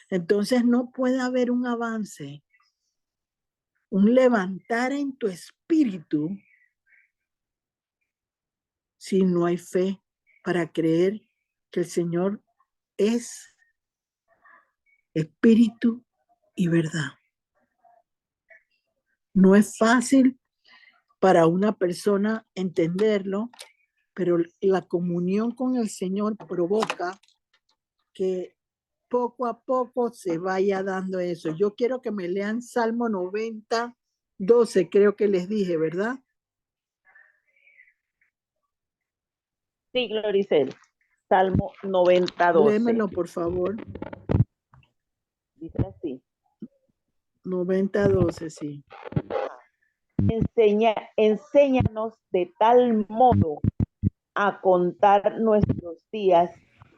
Entonces no puede haber un avance, un levantar en tu espíritu si no hay fe para creer que el Señor es espíritu y verdad. No es fácil para una persona entenderlo, pero la comunión con el Señor provoca que poco a poco se vaya dando eso. Yo quiero que me lean Salmo 90, 12, creo que les dije, ¿verdad? Sí, Gloricel. Salmo 90, 12. Léemelo, por favor. Dice así. 90, 12, sí. Enséñanos de tal modo a contar nuestros días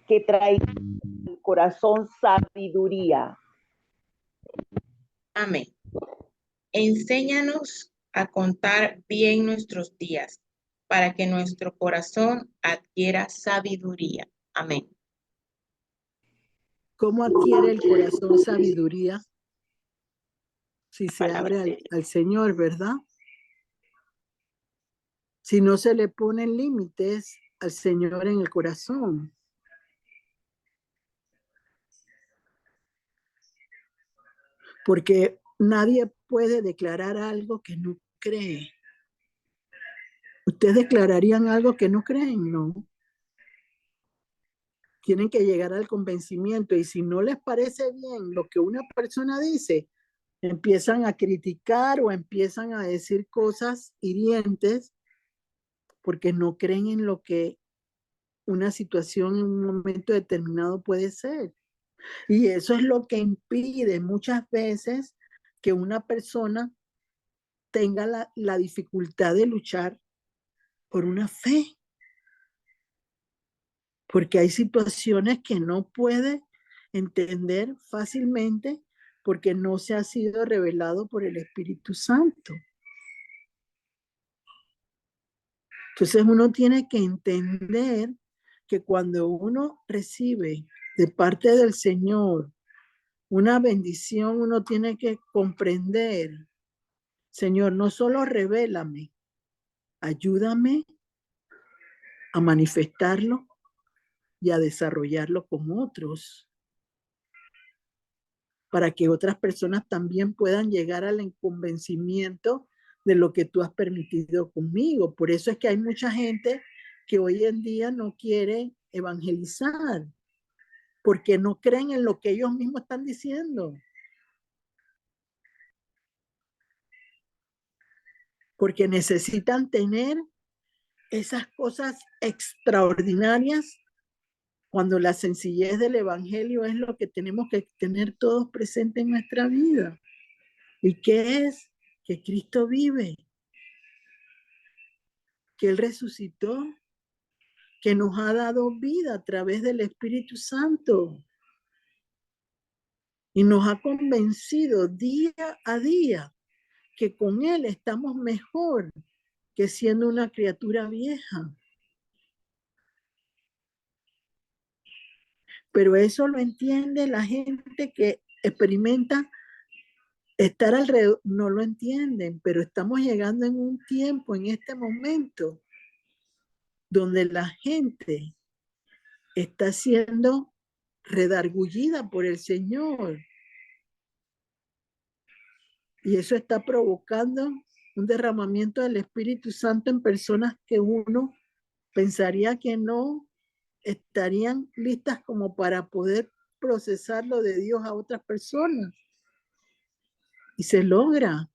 que traiga el corazón sabiduría. Amén. Enséñanos a contar bien nuestros días para que nuestro corazón adquiera sabiduría. Amén. ¿Cómo adquiere el corazón sabiduría? Si se Palabra abre de Dios. al Señor, ¿verdad? Si no se le ponen límites al Señor en el corazón. porque nadie puede declarar algo que no cree. ¿Ustedes declararían algo que no creen? No. Tienen que llegar al convencimiento, y si no les parece bien lo que una persona dice, empiezan a criticar o empiezan a decir cosas hirientes porque no creen en lo que una situación en un momento determinado puede ser. Y eso es lo que impide muchas veces que una persona tenga la dificultad de luchar por una fe, porque hay situaciones que no puede entender fácilmente porque no se ha sido revelado por el Espíritu Santo. Entonces uno tiene que entender que cuando uno recibe de parte del Señor una bendición, uno tiene que comprender, Señor, no solo revélame, ayúdame a manifestarlo y a desarrollarlo con otros, para que otras personas también puedan llegar al convencimiento de lo que tú has permitido conmigo. Por eso es que hay mucha gente que hoy en día no quiere evangelizar, porque no creen en lo que ellos mismos están diciendo. Porque necesitan tener esas cosas extraordinarias, cuando la sencillez del evangelio es lo que tenemos que tener todos presente en nuestra vida. ¿Y qué es? Que Cristo vive, que Él resucitó, que nos ha dado vida a través del Espíritu Santo y nos ha convencido día a día que con Él estamos mejor que siendo una criatura vieja. Pero eso lo entiende la gente que experimenta estar alrededor, no lo entienden, pero estamos llegando en un tiempo, en este momento, donde la gente está siendo redargullida por el Señor. Y eso está provocando un derramamiento del Espíritu Santo en personas que uno pensaría que no estarían listas como para poder procesar lo de Dios a otras personas. Y se logra.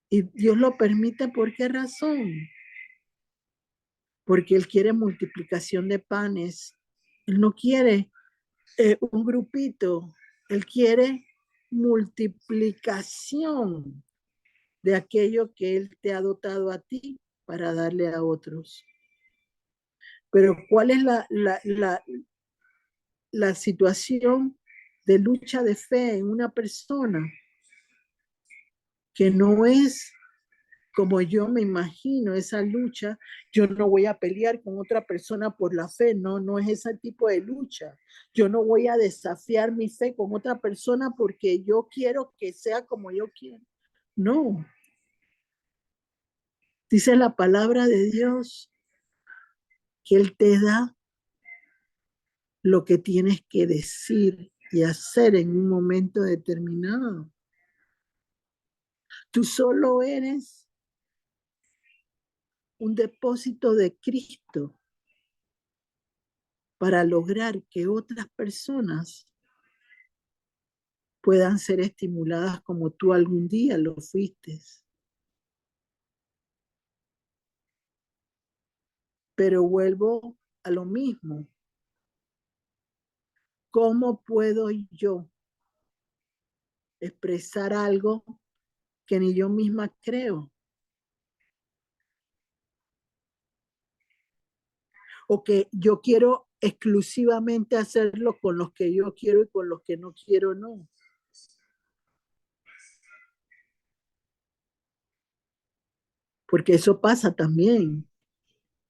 Y Dios lo permite, ¿por qué razón? Porque Él quiere multiplicación de panes. Él no quiere un grupito. Él quiere multiplicación de aquello que Él te ha dotado a ti para darle a otros. Pero ¿cuál es la situación de lucha de fe en una persona? Que no es como yo me imagino esa lucha. Yo no voy a pelear con otra persona por la fe, no es ese tipo de lucha. Yo no voy a desafiar mi fe con otra persona porque yo quiero que sea como yo quiero. No. Dice la palabra de Dios que Él te da lo que tienes que decir y hacer en un momento determinado. Tú solo eres un depósito de Cristo para lograr que otras personas puedan ser estimuladas como tú algún día lo fuiste. Pero vuelvo a lo mismo. ¿Cómo puedo yo expresar algo que ni yo misma creo? O que yo quiero exclusivamente hacerlo con los que yo quiero y con los que no quiero, no. Porque eso pasa también,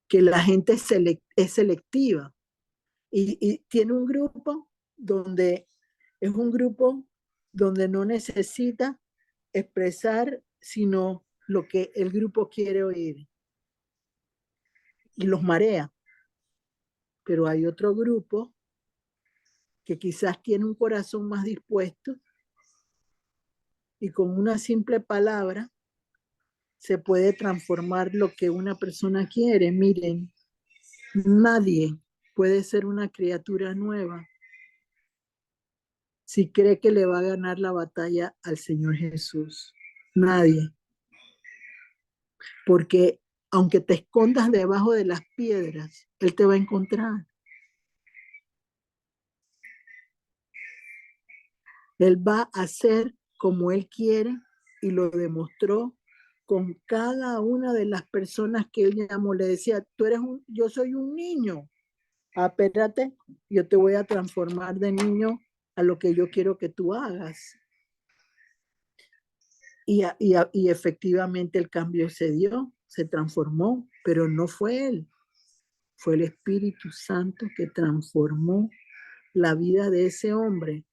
que la gente es selectiva y tiene un grupo donde es un grupo donde no necesita expresar sino lo que el grupo quiere oír y los marea. Pero hay otro grupo que quizás tiene un corazón más dispuesto y con una simple palabra se puede transformar lo que una persona quiere. Miren, nadie puede ser una criatura nueva si cree que le va a ganar la batalla al Señor Jesús. Nadie. Porque aunque te escondas debajo de las piedras, Él te va a encontrar. Él va a hacer como Él quiere y lo demostró con cada una de las personas que Él llamó. Le decía, yo soy un niño. Espérate, yo te voy a transformar de niño a lo que yo quiero que tú hagas. Y efectivamente el cambio se dio, se transformó, pero no fue Él. Fue el Espíritu Santo que transformó la vida de ese hombre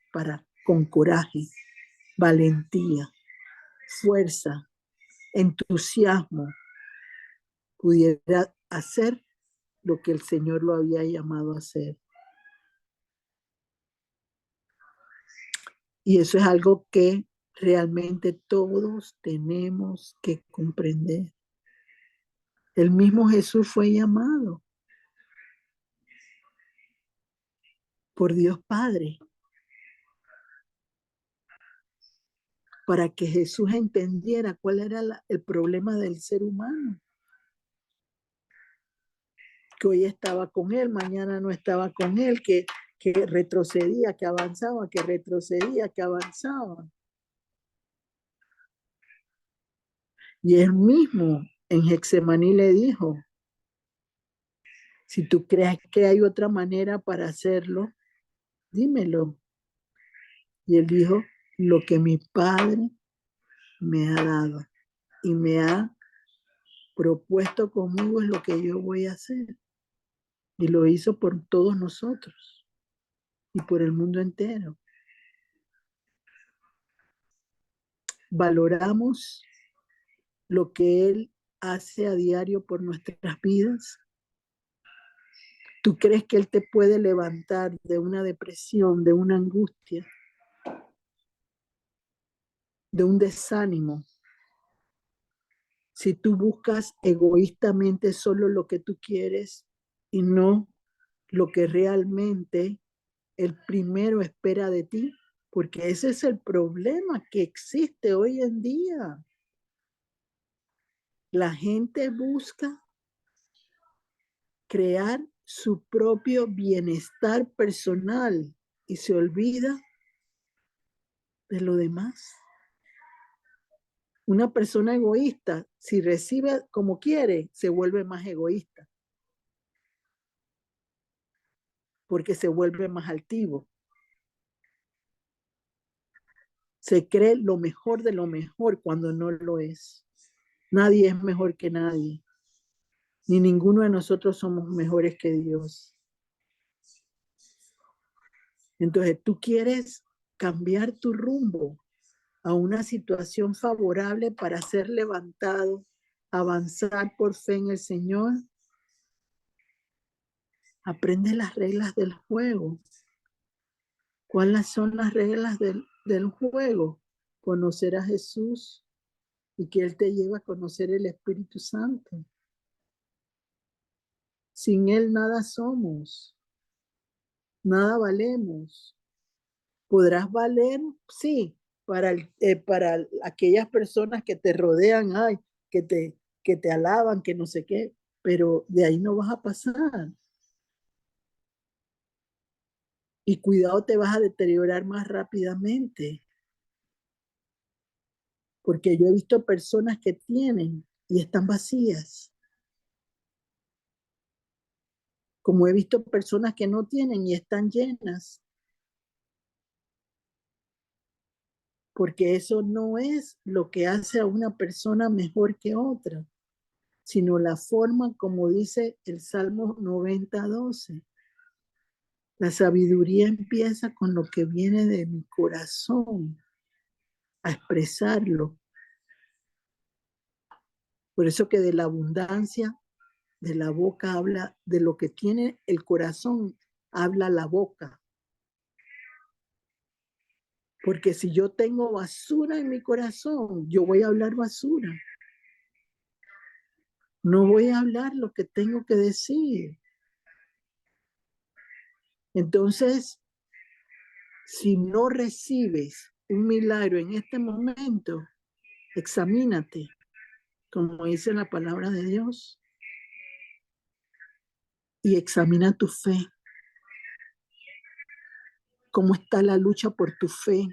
con coraje, valentía, fuerza, entusiasmo, pudiera hacer lo que el Señor lo había llamado a hacer. Y eso es algo que realmente todos tenemos que comprender. El mismo Jesús fue llamado por Dios Padre para que Jesús entendiera cuál era el problema del ser humano. Que hoy estaba con él, mañana no estaba con él, que retrocedía, que avanzaba, que retrocedía, que avanzaba. Y él mismo en Getsemaní le dijo, si tú crees que hay otra manera para hacerlo, dímelo. Y él dijo, lo que mi Padre me ha dado y me ha propuesto conmigo es lo que yo voy a hacer. Y lo hizo por todos nosotros y por el mundo entero. Valoramos lo que Él hace a diario por nuestras vidas. ¿Tú crees que Él te puede levantar de una depresión, de una angustia, de un desánimo? Si tú buscas egoístamente solo lo que tú quieres y no lo que realmente el primero espera de ti, porque ese es el problema que existe hoy en día. La gente busca crear su propio bienestar personal y se olvida de lo demás. Una persona egoísta, si recibe como quiere, se vuelve más egoísta, porque se vuelve más altivo. Se cree lo mejor de lo mejor cuando no lo es. Nadie es mejor que nadie, ni ninguno de nosotros somos mejores que Dios. Entonces, tú quieres cambiar tu rumbo a una situación favorable para ser levantado, avanzar por fe en el Señor. Aprende las reglas del juego. ¿Cuáles son las reglas del juego? Conocer a Jesús y que Él te lleva a conocer el Espíritu Santo. Sin Él nada somos, nada valemos. ¿Podrás valer? Sí, para aquellas personas que te rodean, ay, que te alaban, que no sé qué, pero de ahí no vas a pasar. Y cuidado, te vas a deteriorar más rápidamente. Porque yo he visto personas que tienen y están vacías. Como he visto personas que no tienen y están llenas. Porque eso no es lo que hace a una persona mejor que otra, sino la forma como dice el Salmo 90:12. La sabiduría empieza con lo que viene de mi corazón, a expresarlo. Por eso que de la abundancia de la boca habla, de lo que tiene el corazón, habla la boca. Porque si yo tengo basura en mi corazón, yo voy a hablar basura. No voy a hablar lo que tengo que decir. Entonces, si no recibes un milagro en este momento, examínate, como dice la palabra de Dios, y examina tu fe. ¿Cómo está la lucha por tu fe?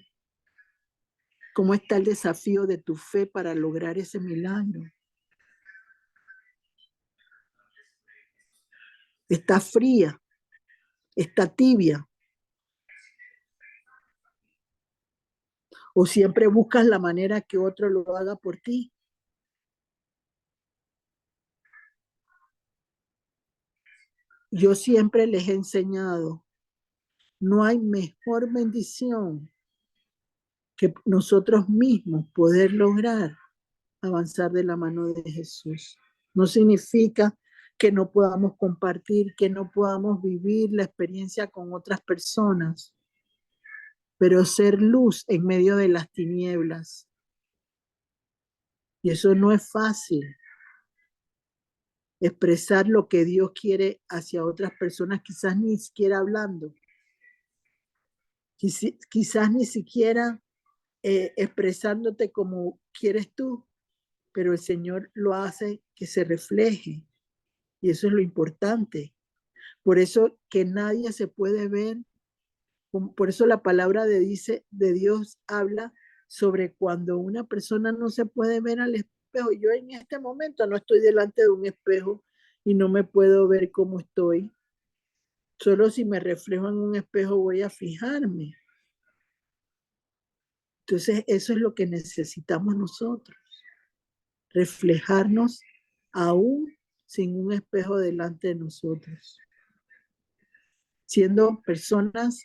¿Cómo está el desafío de tu fe para lograr ese milagro? ¿Está fría? ¿Está tibia? ¿O siempre buscas la manera que otro lo haga por ti? Yo siempre les he enseñado, no hay mejor bendición que nosotros mismos poder lograr avanzar de la mano de Jesús. No significa que no podamos compartir, que no podamos vivir la experiencia con otras personas, pero ser luz en medio de las tinieblas. Y eso no es fácil. Expresar lo que Dios quiere hacia otras personas, quizás ni siquiera hablando, quizás ni siquiera expresándote como quieres tú, pero el Señor lo hace que se refleje. Y eso es lo importante. Por eso que nadie se puede ver, por eso la palabra de Dios habla sobre cuando una persona no se puede ver al espejo. Yo en este momento no estoy delante de un espejo y no me puedo ver cómo estoy. Solo si me reflejo en un espejo voy a fijarme. Entonces eso es lo que necesitamos nosotros, reflejarnos aún sin un espejo delante de nosotros, siendo personas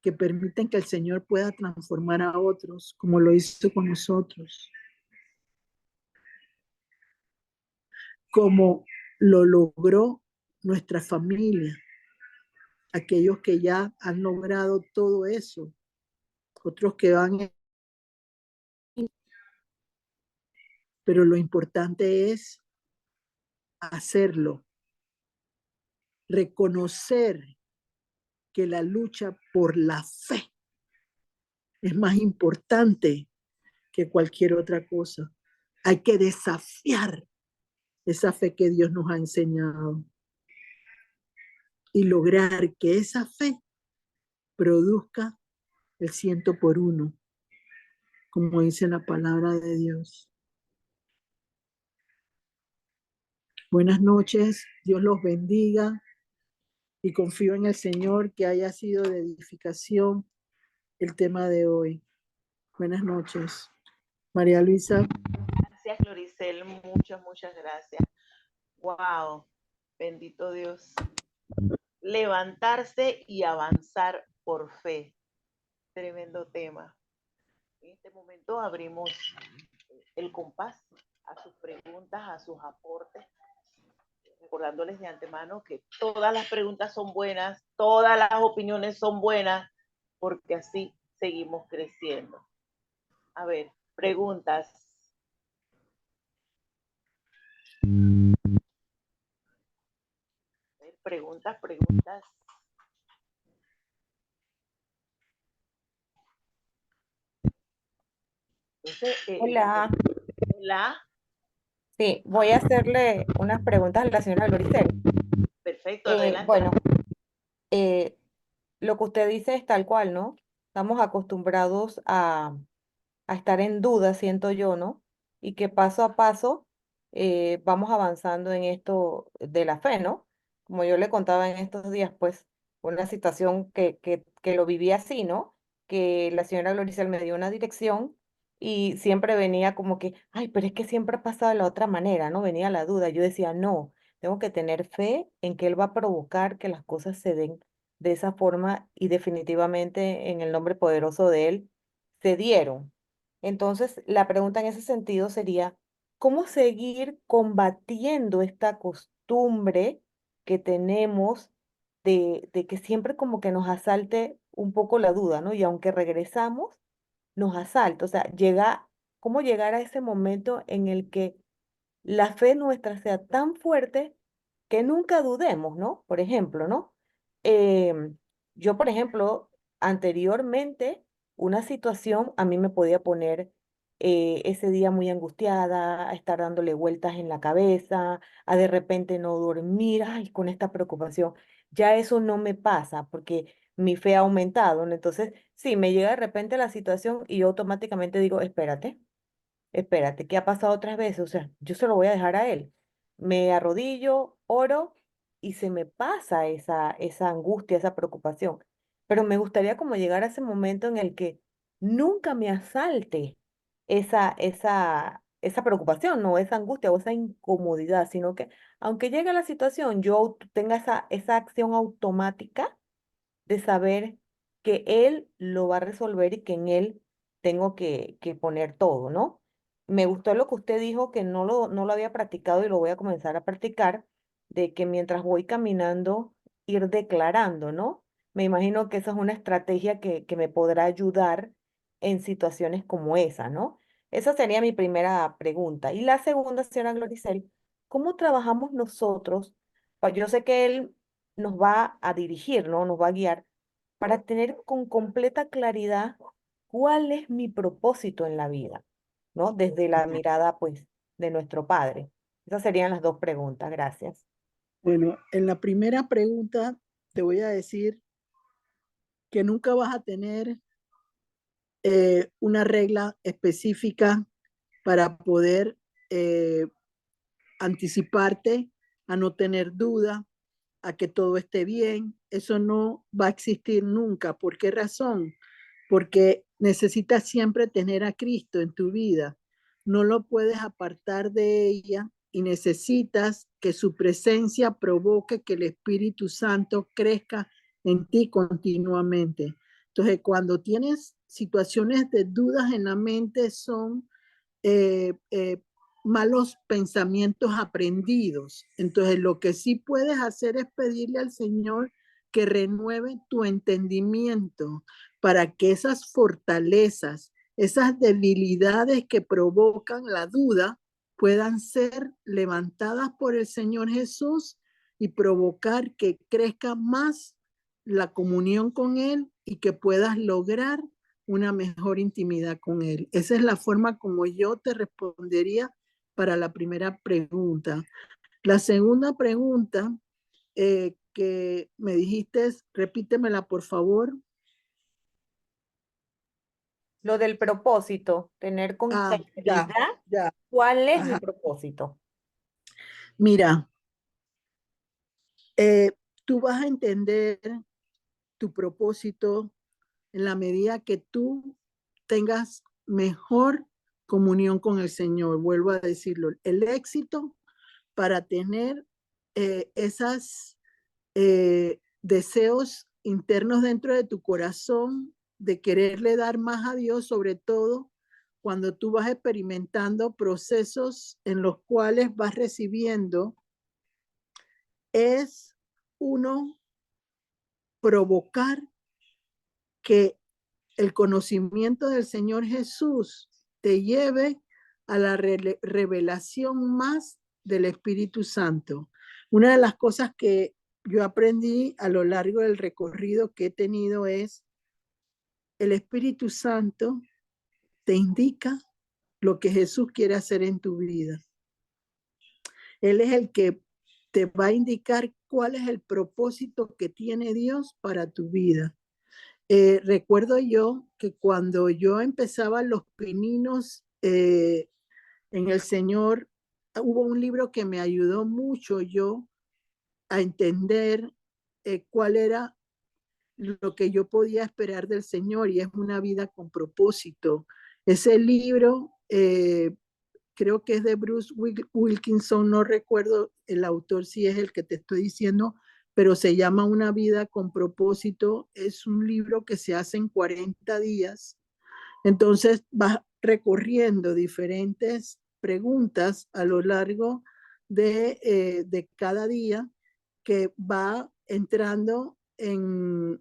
que permiten que el Señor pueda transformar a otros como lo hizo con nosotros, como lo logró nuestra familia, aquellos que ya han logrado todo eso, otros que van, pero lo importante es hacerlo, reconocer que la lucha por la fe es más importante que cualquier otra cosa. Hay que desafiar esa fe que Dios nos ha enseñado y lograr que esa fe produzca el 100 por 1, como dice la palabra de Dios. Buenas noches, Dios los bendiga y confío en el Señor que haya sido de edificación el tema de hoy. Buenas noches. María Luisa. Gracias, Gloricel, muchas gracias. Wow, bendito Dios. Levantarse y avanzar por fe. Tremendo tema. En este momento abrimos el compás a sus preguntas, a sus aportes, recordándoles de antemano que todas las preguntas son buenas, todas las opiniones son buenas, porque así seguimos creciendo. A ver, preguntas. Preguntas. Entonces, Hola, hola, sí, voy a hacerle unas preguntas a la señora Gloricel. perfecto, adelante. Bueno, eh, lo que usted dice es tal cual, ¿no? Estamos acostumbrados a estar en duda, siento yo, ¿no? Y que paso a paso vamos avanzando en esto de la fe, ¿no? Como yo le contaba en estos días, pues, una situación que lo viví así, ¿no? Que la señora Gloricel me dio una dirección y siempre venía como que, ay, pero es que siempre ha pasado de la otra manera, ¿no? Venía la duda. Yo decía, no, tengo que tener fe en que Él va a provocar que las cosas se den de esa forma y definitivamente en el nombre poderoso de Él se dieron. Entonces, la pregunta en ese sentido sería, ¿cómo seguir combatiendo esta costumbre que tenemos de que siempre como que nos asalte un poco la duda, ¿no? Y aunque regresamos, nos asalta. O sea, ¿cómo llegar a ese momento en el que la fe nuestra sea tan fuerte que nunca dudemos, ¿no? Por ejemplo, ¿no? Em, yo, por ejemplo, anteriormente, una situación a mí me podía poner ese día muy angustiada, a estar dándole vueltas en la cabeza, a de repente no dormir, ay, con esta preocupación. Ya eso no me pasa porque mi fe ha aumentado, ¿no? Entonces, sí, me llega de repente la situación y yo automáticamente digo, espérate, ¿qué ha pasado otras veces? O sea, yo se lo voy a dejar a él. Me arrodillo, oro y se me pasa esa angustia, esa preocupación. Pero me gustaría como llegar a ese momento en el que nunca me asalte esa preocupación, no esa angustia o esa incomodidad, sino que aunque llegue la situación, yo tenga esa acción automática de saber que él lo va a resolver y que en él tengo que poner todo, ¿no? Me gustó lo que usted dijo, que no lo había practicado y lo voy a comenzar a practicar, de que mientras voy caminando, ir declarando, ¿no? Me imagino que esa es una estrategia que me podrá ayudar en situaciones como esa, ¿no? Esa sería mi primera pregunta. Y la segunda, señora Gloricel, ¿cómo trabajamos nosotros? Yo sé que él nos va a dirigir, ¿no? Nos va a guiar para tener con completa claridad cuál es mi propósito en la vida, ¿no? Desde la mirada, pues, de nuestro Padre. Esas serían las dos preguntas. Gracias. Bueno, en la primera pregunta te voy a decir que nunca vas a tener una regla específica para poder eh, anticiparte a no tener duda, a que todo esté bien. Eso no va a existir nunca. ¿Por qué razón? Porque necesitas siempre tener a Cristo en tu vida. No lo puedes apartar de ella y necesitas que su presencia provoque que el Espíritu Santo crezca en ti continuamente. Entonces, cuando tienes situaciones de dudas en la mente, son eh, eh, malos pensamientos aprendidos. Entonces, lo que sí puedes hacer es pedirle al Señor que renueve tu entendimiento para que esas fortalezas, esas debilidades que provocan la duda, puedan ser levantadas por el Señor Jesús y provocar que crezca más la comunión con Él y que puedas lograr una mejor intimidad con Él. Esa es la forma como yo te respondería para la primera pregunta. La segunda pregunta que me dijiste, repítemela por favor. Lo del propósito, tener con Ya, claridad ya. cuál es mi Ajá. propósito. Mira, tú vas a entender tu propósito en la medida que tú tengas mejor comunión con el Señor. Vuelvo a decirlo, el éxito para tener esas deseos internos dentro de tu corazón de quererle dar más a Dios, sobre todo cuando tú vas experimentando procesos en los cuales vas recibiendo, es uno provocar que el conocimiento del Señor Jesús te lleve a la revelación más del Espíritu Santo. Una de las cosas que yo aprendí a lo largo del recorrido que he tenido es el Espíritu Santo te indica lo que Jesús quiere hacer en tu vida. Él es el que te va a indicar cuál es el propósito que tiene Dios para tu vida. Recuerdo yo que cuando yo empezaba los pininos en el Señor, hubo un libro que me ayudó mucho yo a entender cuál era lo que yo podía esperar del Señor y es una vida con propósito. Ese libro creo que es de Bruce Wilkinson, no recuerdo el autor si es el que te estoy diciendo, pero se llama Una vida con propósito. Es un libro que se hace en 40 días. Entonces vas recorriendo diferentes preguntas a lo largo de cada día que va entrando en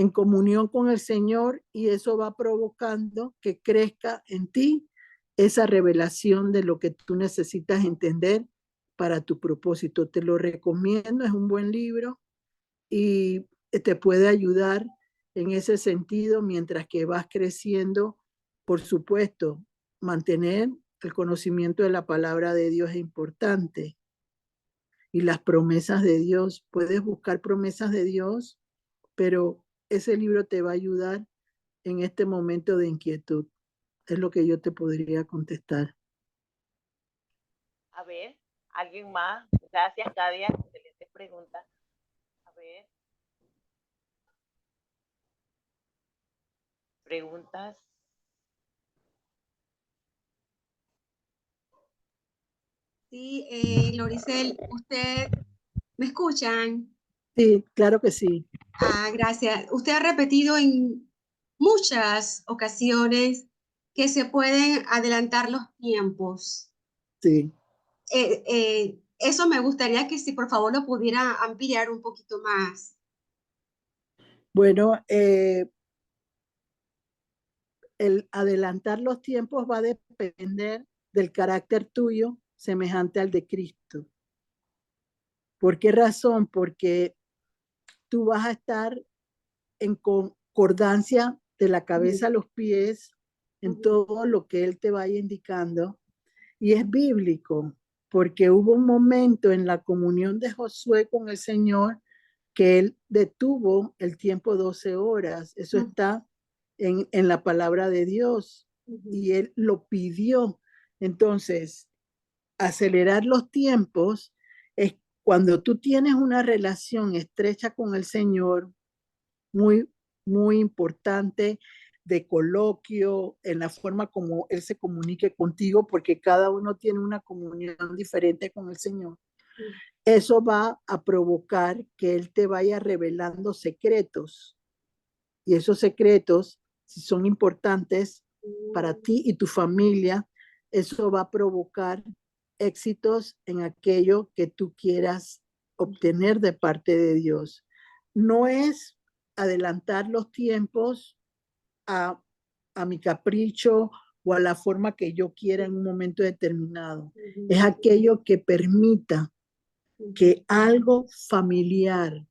en comunión con el Señor, y eso va provocando que crezca en ti esa revelación de lo que tú necesitas entender para tu propósito. Te lo recomiendo, es un buen libro y te puede ayudar en ese sentido mientras que vas creciendo. Por supuesto, mantener el conocimiento de la palabra de Dios es importante, y las promesas de Dios. Puedes buscar promesas de Dios, pero ese libro te va a ayudar en este momento de inquietud. Es lo que yo te podría contestar. A ver, ¿alguien más? Gracias, Cadia. Excelente pregunta. A ver. Preguntas. Sí, Loricel, ¿usted me escuchan? Sí, claro que sí. Gracias. Usted ha repetido en muchas ocasiones que se pueden adelantar los tiempos. Sí. Eso me gustaría que si por favor lo pudiera ampliar un poquito más. Bueno, el adelantar los tiempos va a depender del carácter tuyo semejante al de Cristo. ¿Por qué razón? Porque tú vas a estar en concordancia de la cabeza a los pies en todo lo que Él te vaya indicando. Y es bíblico, porque hubo un momento en la comunión de Josué con el Señor que Él detuvo el tiempo 12 horas. Eso está en la palabra de Dios, y Él lo pidió. Entonces, acelerar los tiempos es cuando tú tienes una relación estrecha con el Señor, muy, muy importante, de coloquio, en la forma como Él se comunique contigo, porque cada uno tiene una comunión diferente con el Señor. Eso va a provocar que Él te vaya revelando secretos, y esos secretos, si son importantes para ti y tu familia, eso va a provocar éxitos en aquello que tú quieras obtener de parte de Dios. No es adelantar los tiempos a, a mi capricho o a la forma que yo quiera en un momento determinado. Es aquello que permita que algo familiar,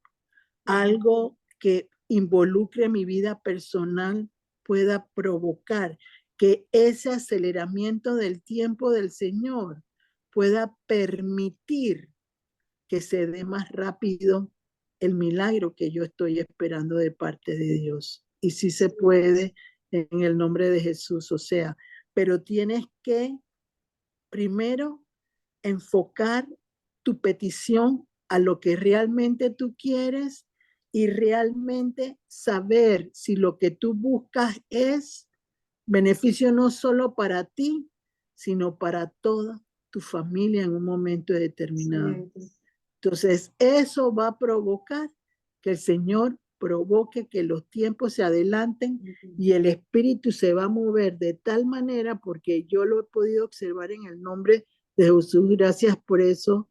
algo que involucre mi vida personal, pueda provocar que ese aceleramiento del tiempo del Señor pueda permitir que se dé más rápido el milagro que yo estoy esperando de parte de Dios. Y sí se puede, en el nombre de Jesús. O sea, pero tienes que primero enfocar tu petición a lo que realmente tú quieres, y realmente saber si lo que tú buscas es beneficio no solo para ti, sino para toda tu familia en un momento determinado. Entonces, eso va a provocar que el Señor provoque que los tiempos se adelanten, y el Espíritu se va a mover de tal manera, porque yo lo he podido observar en el nombre de Jesús. Gracias por eso.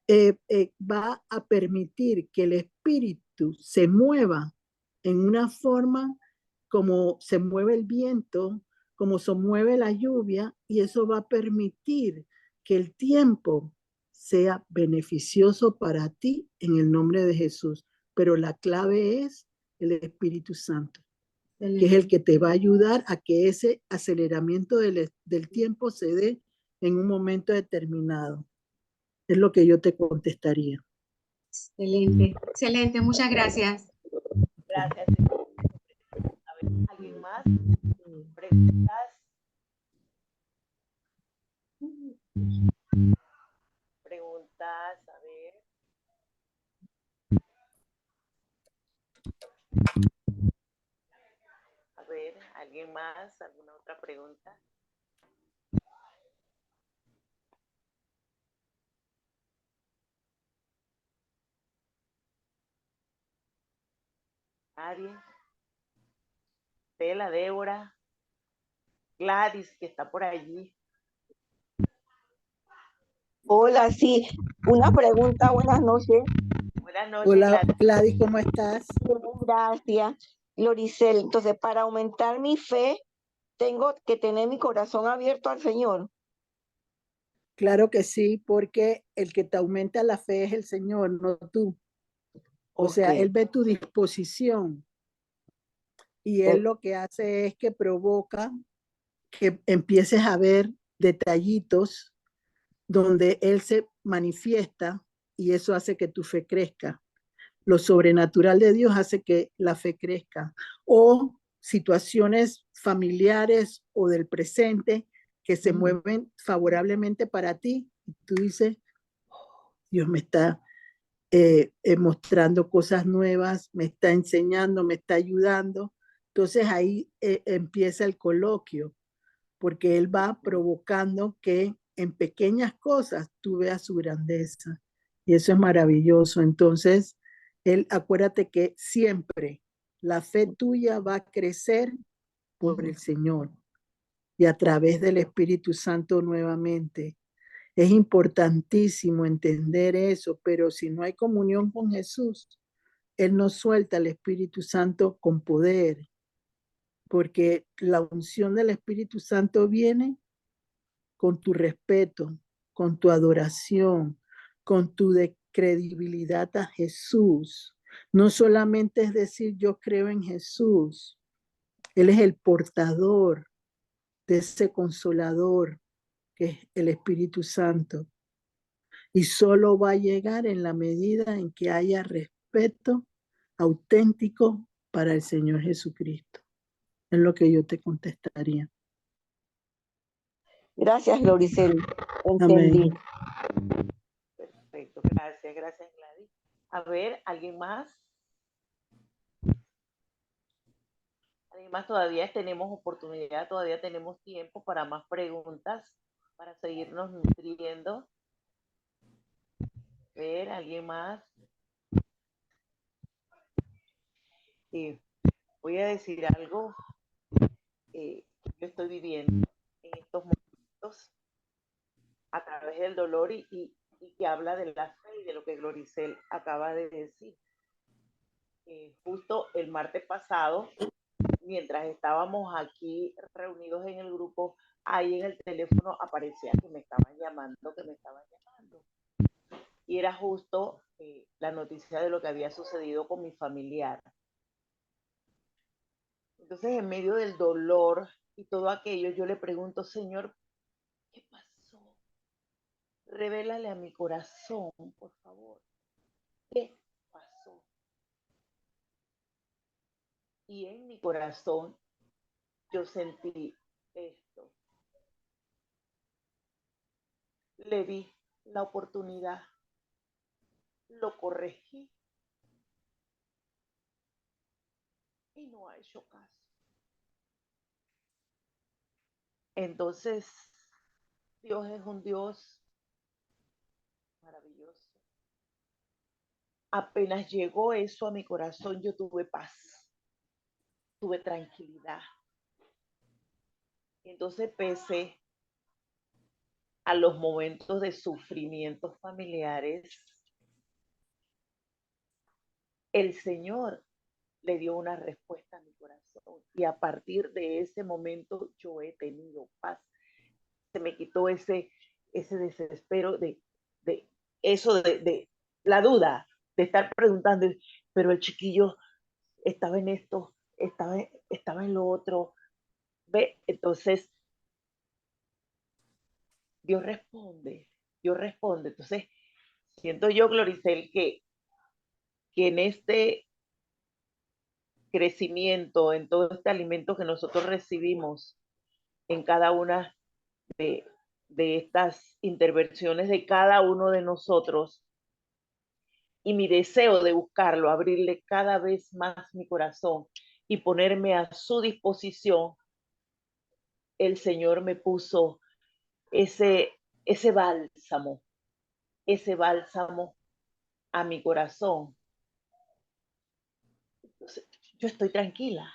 Va a permitir que el Espíritu se mueva en una forma como se mueve el viento, como se mueve la lluvia, y eso va a permitir que el tiempo sea beneficioso para ti en el nombre de Jesús. Pero la clave es el Espíritu Santo, que es el que te va a ayudar a que ese aceleramiento del tiempo se dé en un momento determinado. Es lo que yo te contestaría. Excelente, excelente, muchas gracias. Gracias. A ver, ¿alguien más? ¿Preguntas? Preguntas, a ver. A ver, ¿alguien más? ¿Alguna otra pregunta? ¿Nadie? Stella, Débora, Gladys, que está por allí. Hola, sí, una pregunta, buenas noches. Buenas noches, Hola, Gladys. Gladys, ¿cómo estás? Bien, gracias. Loricel, entonces para aumentar mi fe, tengo que tener mi corazón abierto al Señor. Claro que sí, porque el que te aumenta la fe es el Señor, no tú. O sea, Ok. Él ve tu disposición y Él lo que hace es que provoca que empieces a ver detallitos donde Él se manifiesta y eso hace que tu fe crezca. Lo sobrenatural de Dios hace que la fe crezca. O situaciones familiares o del presente que se mueven favorablemente para ti. Y tú dices, "Oh, Dios me está mostrando cosas nuevas, me está enseñando, me está ayudando". Entonces ahí empieza el coloquio, porque Él va provocando que en pequeñas cosas tú veas su grandeza. Y eso es maravilloso. Entonces, acuérdate que siempre la fe tuya va a crecer por el Señor y a través del Espíritu Santo nuevamente. Es importantísimo entender eso, pero si no hay comunión con Jesús, Él no suelta el Espíritu Santo con poder, porque la unción del Espíritu Santo viene con tu respeto, con tu adoración, con tu credibilidad a Jesús. No solamente es decir yo creo en Jesús, Él es el portador de ese consolador que es el Espíritu Santo. Y solo va a llegar en la medida en que haya respeto auténtico para el Señor Jesucristo. Es lo que yo te contestaría. Gracias, Loricel. Entendí. Amén. Perfecto, gracias, gracias Gladys. A ver, ¿alguien más? Además, todavía tenemos oportunidad, todavía tenemos tiempo para más preguntas, para seguirnos nutriendo. A ver, ¿alguien más? Voy a decir algo que yo estoy viviendo en estos momentos a través del dolor y que habla de la fe y de lo que Gloricel acaba de decir. Justo el martes pasado, mientras estábamos aquí reunidos en el grupo, ahí en el teléfono aparecía que me estaban llamando. Y era justo la noticia de lo que había sucedido con mi familiar. Entonces, en medio del dolor y todo aquello, yo le pregunto, Señor, ¿qué pasó? Revélale a mi corazón, por favor. ¿Qué pasó? Y en mi corazón yo sentí esto. Le di la oportunidad, lo corregí y no ha hecho caso. Entonces, Dios es un Dios maravilloso. Apenas llegó eso a mi corazón, yo tuve paz, tuve tranquilidad. Entonces, pese a los momentos de sufrimientos familiares, el Señor le dio una respuesta a mi corazón. Y a partir de ese momento yo he tenido paz. Se me quitó ese desespero de eso, de la duda, de estar preguntando, pero el chiquillo estaba en esto, estaba en lo otro. ¿Ve? Entonces, Dios responde, Dios responde. Entonces, siento yo, Gloricel, que en este crecimiento, en todo este alimento que nosotros recibimos en cada una de estas intervenciones de cada uno de nosotros, y mi deseo de buscarlo, abrirle cada vez más mi corazón y ponerme a su disposición, el Señor me puso ese bálsamo, a mi corazón. Entonces, yo estoy tranquila.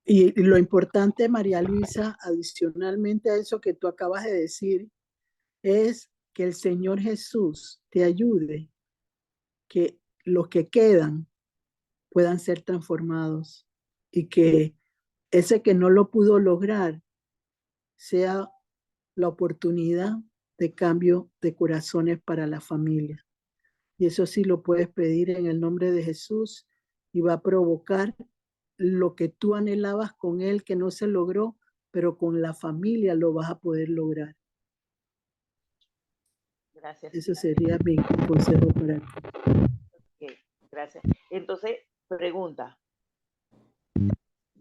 Y lo importante, María Luisa, adicionalmente a eso que tú acabas de decir, es que el Señor Jesús te ayude, que los que quedan puedan ser transformados y que ese que no lo pudo lograr sea la oportunidad de cambio de corazones para la familia. Y eso sí lo puedes pedir en el nombre de Jesús y va a provocar lo que tú anhelabas con él que no se logró, pero con la familia lo vas a poder lograr. Gracias. Eso sería mi consejo para ti. Okay, gracias. Entonces, pregunta.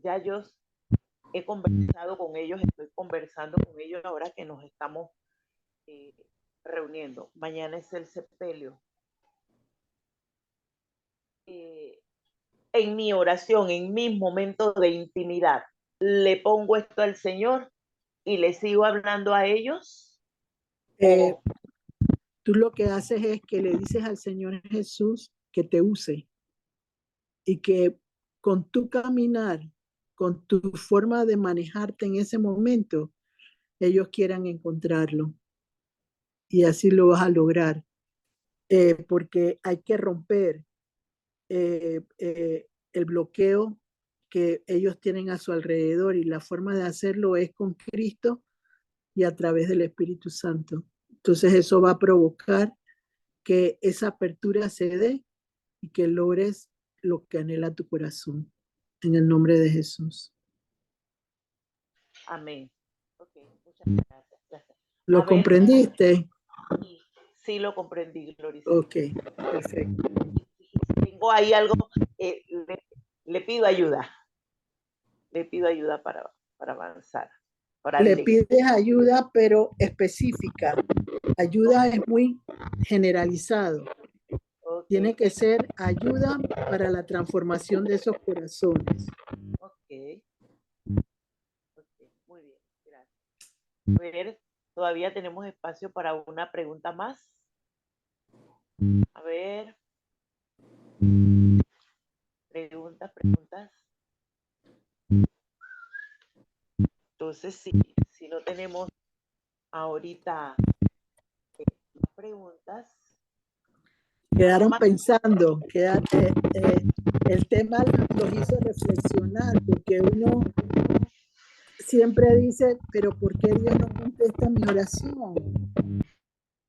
Ya yo he conversado con ellos, estoy conversando con ellos ahora que nos estamos reuniendo. Mañana es el sepelio. En mi oración, en mis momentos de intimidad, le pongo esto al Señor y le sigo hablando a ellos. Tú lo que haces es que le dices al Señor Jesús que te use y que con tu caminar, con tu forma de manejarte en ese momento, ellos quieran encontrarlo. Y así lo vas a lograr. Porque hay que romper el bloqueo que ellos tienen a su alrededor y la forma de hacerlo es con Cristo y a través del Espíritu Santo. Entonces eso va a provocar que esa apertura se dé y que logres lo que anhela tu corazón. En el nombre de Jesús. Amén. Okay, muchas gracias. Gracias. ¿Lo comprendiste? Sí, lo comprendí, Gloria. Ok, perfecto. Tengo ahí algo, le pido ayuda. Le pido ayuda para avanzar. Le pides ayuda, pero específica. Ayuda es muy generalizado. Okay. Tiene que ser ayuda para la transformación de esos corazones. Ok. Muy bien, gracias. A ver, todavía tenemos espacio para una pregunta más. A ver. Preguntas. Entonces, si no tenemos ahorita preguntas. Quedaron pensando, el tema los hizo reflexionar, porque uno siempre dice, pero ¿por qué Dios no contesta mi oración?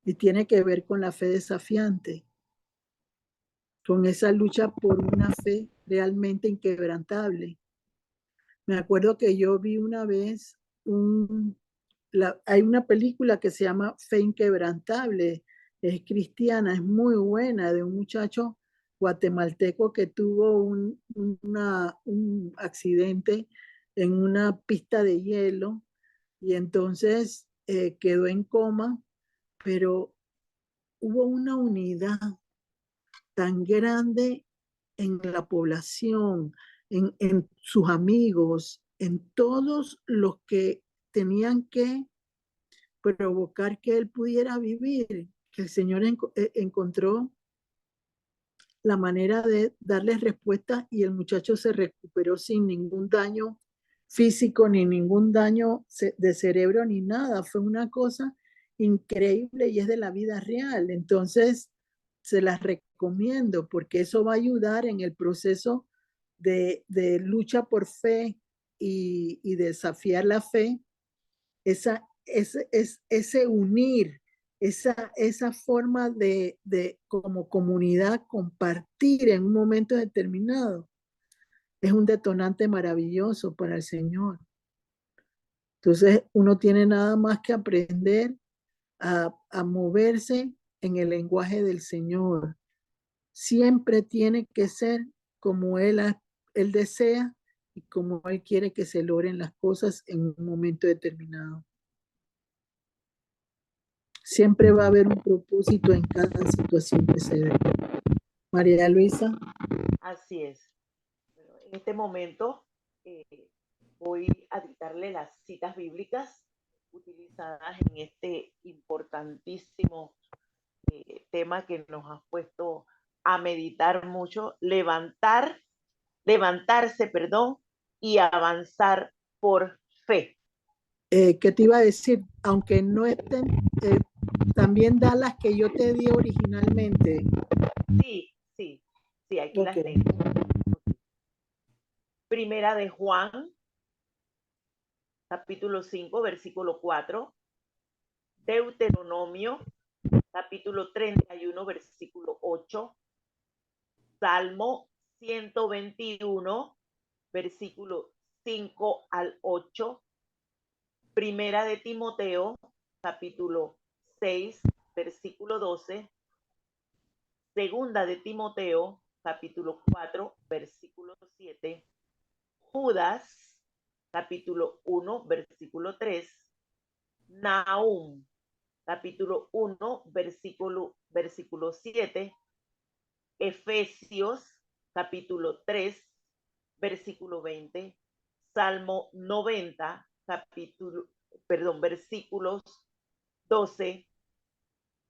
Y tiene que ver con la fe desafiante, con esa lucha por una fe realmente inquebrantable. Me acuerdo que yo vi una vez, hay una película que se llama Fe Inquebrantable, es cristiana, es muy buena, de un muchacho guatemalteco que tuvo un accidente en una pista de hielo y entonces quedó en coma, pero hubo una unidad tan grande en la población, en sus amigos, en todos los que tenían que provocar que él pudiera vivir, que el Señor encontró la manera de darle respuesta y el muchacho se recuperó sin ningún daño físico, ni ningún daño de cerebro, ni nada. Fue una cosa increíble y es de la vida real. Entonces, se las recomiendo porque eso va a ayudar en el proceso de lucha por fe y desafiar la fe, ese unir, esa forma de como comunidad compartir en un momento determinado. Es un detonante maravilloso para el Señor. Entonces, uno tiene nada más que aprender a moverse en el lenguaje del Señor. Siempre tiene que ser como Él desea y como Él quiere que se logren las cosas en un momento determinado. Siempre va a haber un propósito en cada situación que se dé. María Luisa. Así es. Bueno, en este momento voy a dictarle las citas bíblicas utilizadas en este importantísimo tema que nos has puesto a meditar mucho, levantarse, y avanzar por fe. ¿Qué te iba a decir? Aunque no estén, también da las que yo te di originalmente. Sí, aquí las tengo. Primera de Juan, capítulo 5, versículo 4. Deuteronomio, capítulo 31, versículo 8. Salmo 121, versículo 5 al 8. Primera de Timoteo, capítulo 6, versículo 12. Segunda de Timoteo, capítulo 4, versículo 7. Judas, capítulo 1, versículo 3. Nahum, capítulo 1, versículo 7. Efesios, capítulo 3, versículo 20. Salmo 90, versículos 12.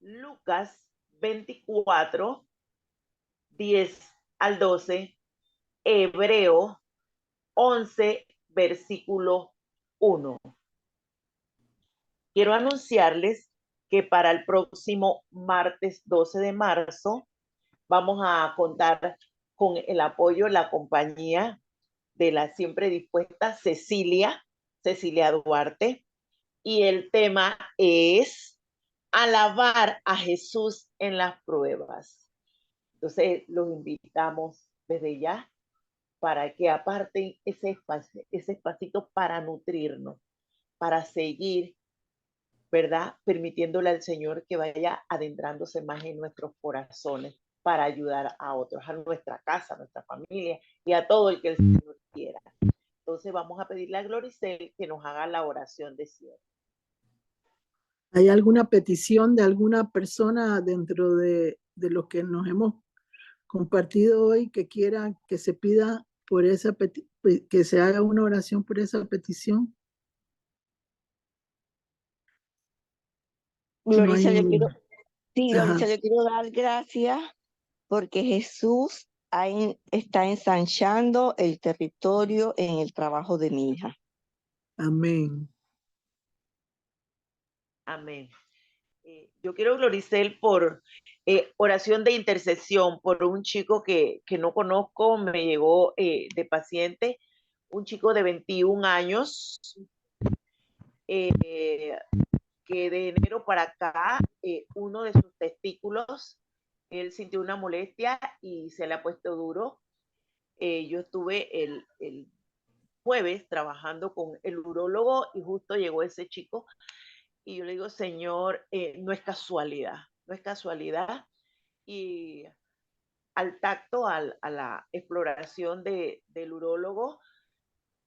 Lucas 24, 10 al 12. Hebreo 11, versículo 1. Quiero anunciarles que para el próximo martes 12 de marzo vamos a contar con el apoyo, la compañía de la siempre dispuesta Cecilia Duarte, y el tema es alabar a Jesús en las pruebas. Entonces los invitamos desde ya para que aparten ese espacito para nutrirnos, para seguir, ¿verdad? Permitiéndole al Señor que vaya adentrándose más en nuestros corazones para ayudar a otros, a nuestra casa, a nuestra familia y a todo el que el Señor quiera. Entonces vamos a pedirle a Gloricel que nos haga la oración de cierre. ¿Hay alguna petición de alguna persona dentro de lo que nos hemos compartido hoy que quiera que se pida por esa que se haga una oración por esa petición? Gloricia, No hay yo quiero, ninguna. sí, Ajá. Gloricia, yo quiero dar gracias porque Jesús está ensanchando el territorio en el trabajo de mi hija. Amén. Amén. Yo quiero, Gloricel, por oración de intercesión por un chico que no conozco, me llegó de paciente, un chico de 21 años, que de enero para acá, uno de sus testículos, él sintió una molestia y se le ha puesto duro. Yo estuve el jueves trabajando con el urólogo y justo llegó ese chico y yo le digo, Señor, no es casualidad, no es casualidad. Y al tacto, a la exploración del urólogo,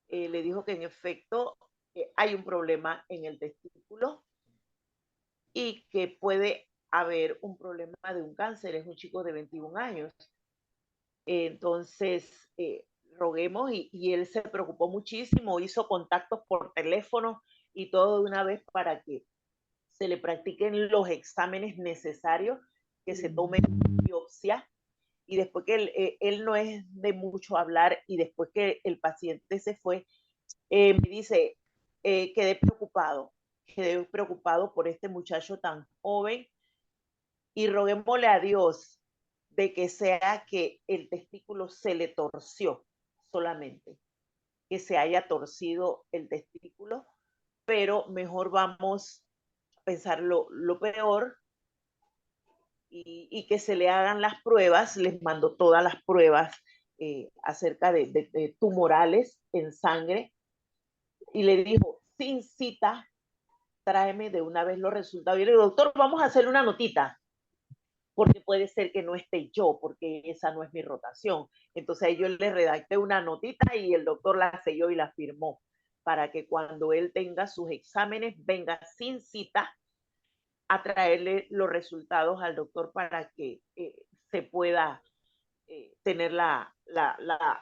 le dijo que en efecto hay un problema en el testículo y que puede haber un problema de un cáncer. Es un chico de 21 años. Entonces, roguemos, y él se preocupó muchísimo, hizo contactos por teléfono y todo de una vez para que se le practiquen los exámenes necesarios, que se tome biopsia, y después que él no es de mucho hablar, y después que el paciente se fue, me dice, quedé preocupado por este muchacho tan joven, y roguémosle a Dios de que sea que el testículo se le torció solamente, que se haya torcido el testículo, pero mejor vamos a pensar lo peor, y que se le hagan las pruebas. Les mando todas las pruebas acerca de tumorales en sangre, y le dijo, sin cita, tráeme de una vez los resultados. Yo le digo, doctor, vamos a hacer una notita, porque puede ser que no esté yo, porque esa no es mi rotación. Entonces yo le redacté una notita y el doctor la selló y la firmó, para que cuando él tenga sus exámenes venga sin cita a traerle los resultados al doctor para que se pueda tener la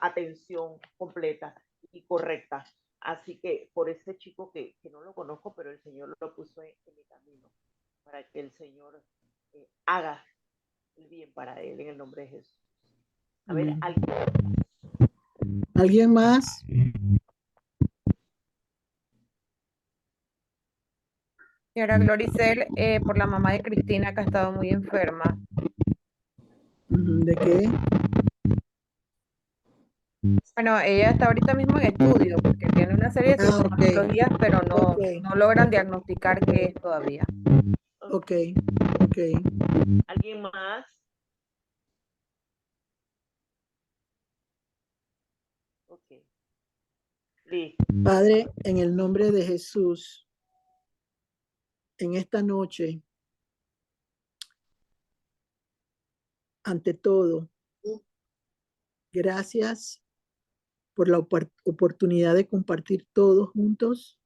atención completa y correcta. Así que por ese chico que no lo conozco, pero el Señor lo puso en mi camino, para que el Señor haga el bien para él en el nombre de Jesús. A ver, ¿Alguien más? Señora Gloricel, por la mamá de Cristina, que ha estado muy enferma. ¿De qué? Bueno, ella está ahorita mismo en estudio porque tiene una serie de Ah, ok, sintomatologías, pero ok, no logran diagnosticar qué es todavía. ok, ok. ¿Alguien más? Ok. Listo. Padre, en el nombre de Jesús, en esta noche, ante todo, gracias por la oportunidad de compartir todos juntos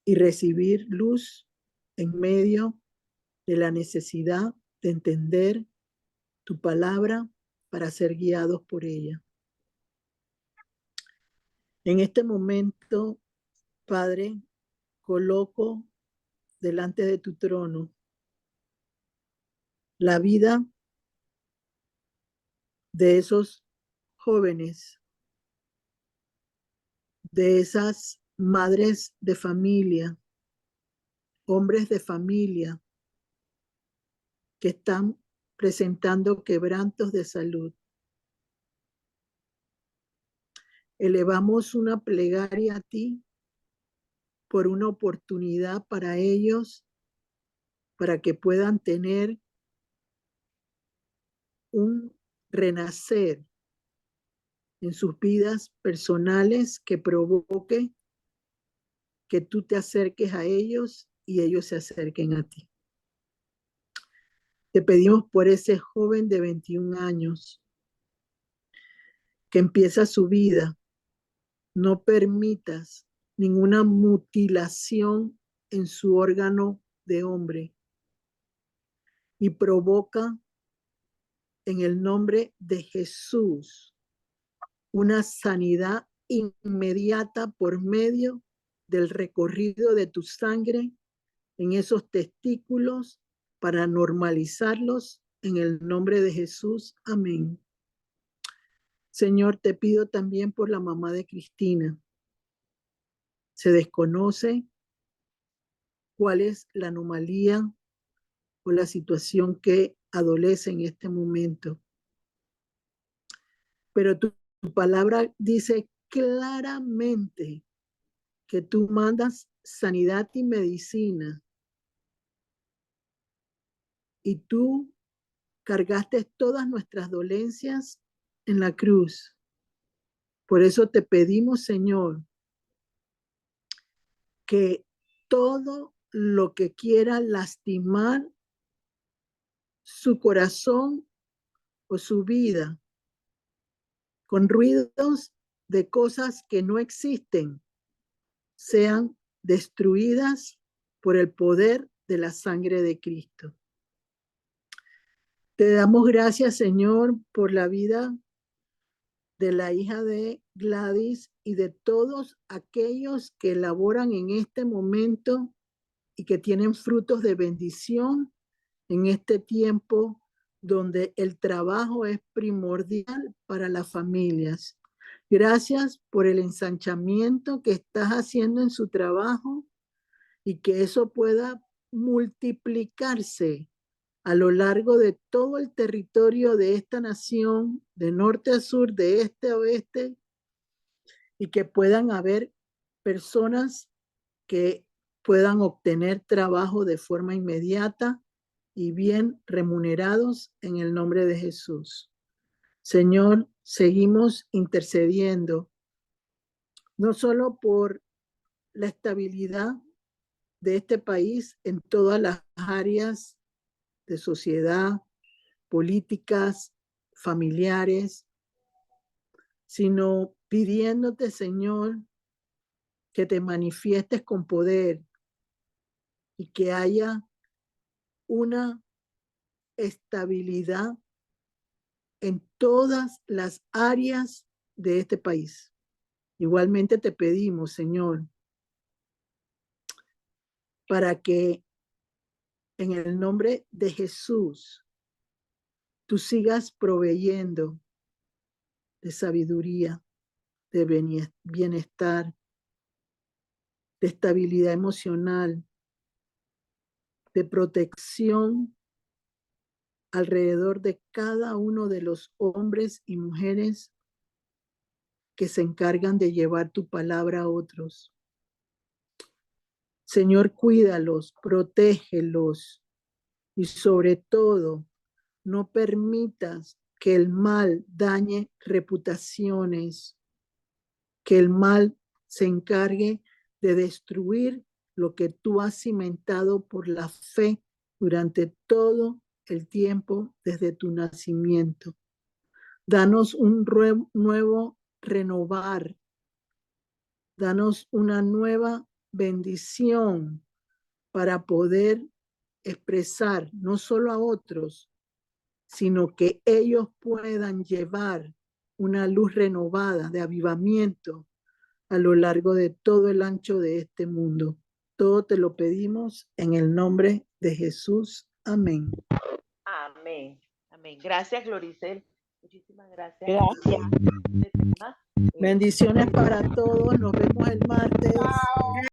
y recibir luz en medio de la necesidad de entender tu palabra para ser guiados por ella. En este momento, Padre, coloco delante de tu trono la vida de esos jóvenes, de esas madres de familia, hombres de familia que están presentando quebrantos de salud. Elevamos una plegaria a ti por una oportunidad para ellos, para que puedan tener un renacer en sus vidas personales que provoque que tú te acerques a ellos y ellos se acerquen a ti. Te pedimos por ese joven de 21 años que empieza su vida. No permitas ninguna mutilación en su órgano de hombre y provoca en el nombre de Jesús una sanidad inmediata por medio del recorrido de tu sangre en esos testículos para normalizarlos en el nombre de Jesús. Amén. Señor, te pido también por la mamá de Cristina. Se desconoce cuál es la anomalía o la situación que adolece en este momento. Pero tu palabra dice claramente que tú mandas sanidad y medicina y tú cargaste todas nuestras dolencias en la cruz. Por eso te pedimos, Señor, que todo lo que quiera lastimar su corazón o su vida con ruidos de cosas que no existen sean destruidas por el poder de la sangre de Cristo. Te damos gracias, Señor, por la vida de la hija de Gladys y de todos aquellos que laboran en este momento y que tienen frutos de bendición en este tiempo donde el trabajo es primordial para las familias. Gracias por el ensanchamiento que estás haciendo en su trabajo y que eso pueda multiplicarse a lo largo de todo el territorio de esta nación, de norte a sur, de este a oeste, y que puedan haber personas que puedan obtener trabajo de forma inmediata y bien remunerados en el nombre de Jesús. Señor, seguimos intercediendo, no solo por la estabilidad de este país en todas las áreas de sociedad, políticas, familiares, sino pidiéndote, Señor, que te manifiestes con poder y que haya una estabilidad en todas las áreas de este país. Igualmente te pedimos, Señor, para que en el nombre de Jesús tú sigas proveyendo de sabiduría, de bienestar, de estabilidad emocional, de protección alrededor de cada uno de los hombres y mujeres que se encargan de llevar tu palabra a otros. Señor, cuídalos, protégelos y sobre todo, no permitas que el mal dañe reputaciones, que el mal se encargue de destruir lo que tú has cimentado por la fe durante todo el tiempo desde tu nacimiento. Danos un nuevo renovar, danos una nueva bendición para poder expresar no solo a otros, sino que ellos puedan llevar una luz renovada de avivamiento a lo largo de todo el ancho de este mundo. Todo te lo pedimos en el nombre de Jesús. Amén. Amén. Amén. Gracias, Gloricel. Muchísimas gracias. Gracias. Bendiciones para todos. Nos vemos el martes.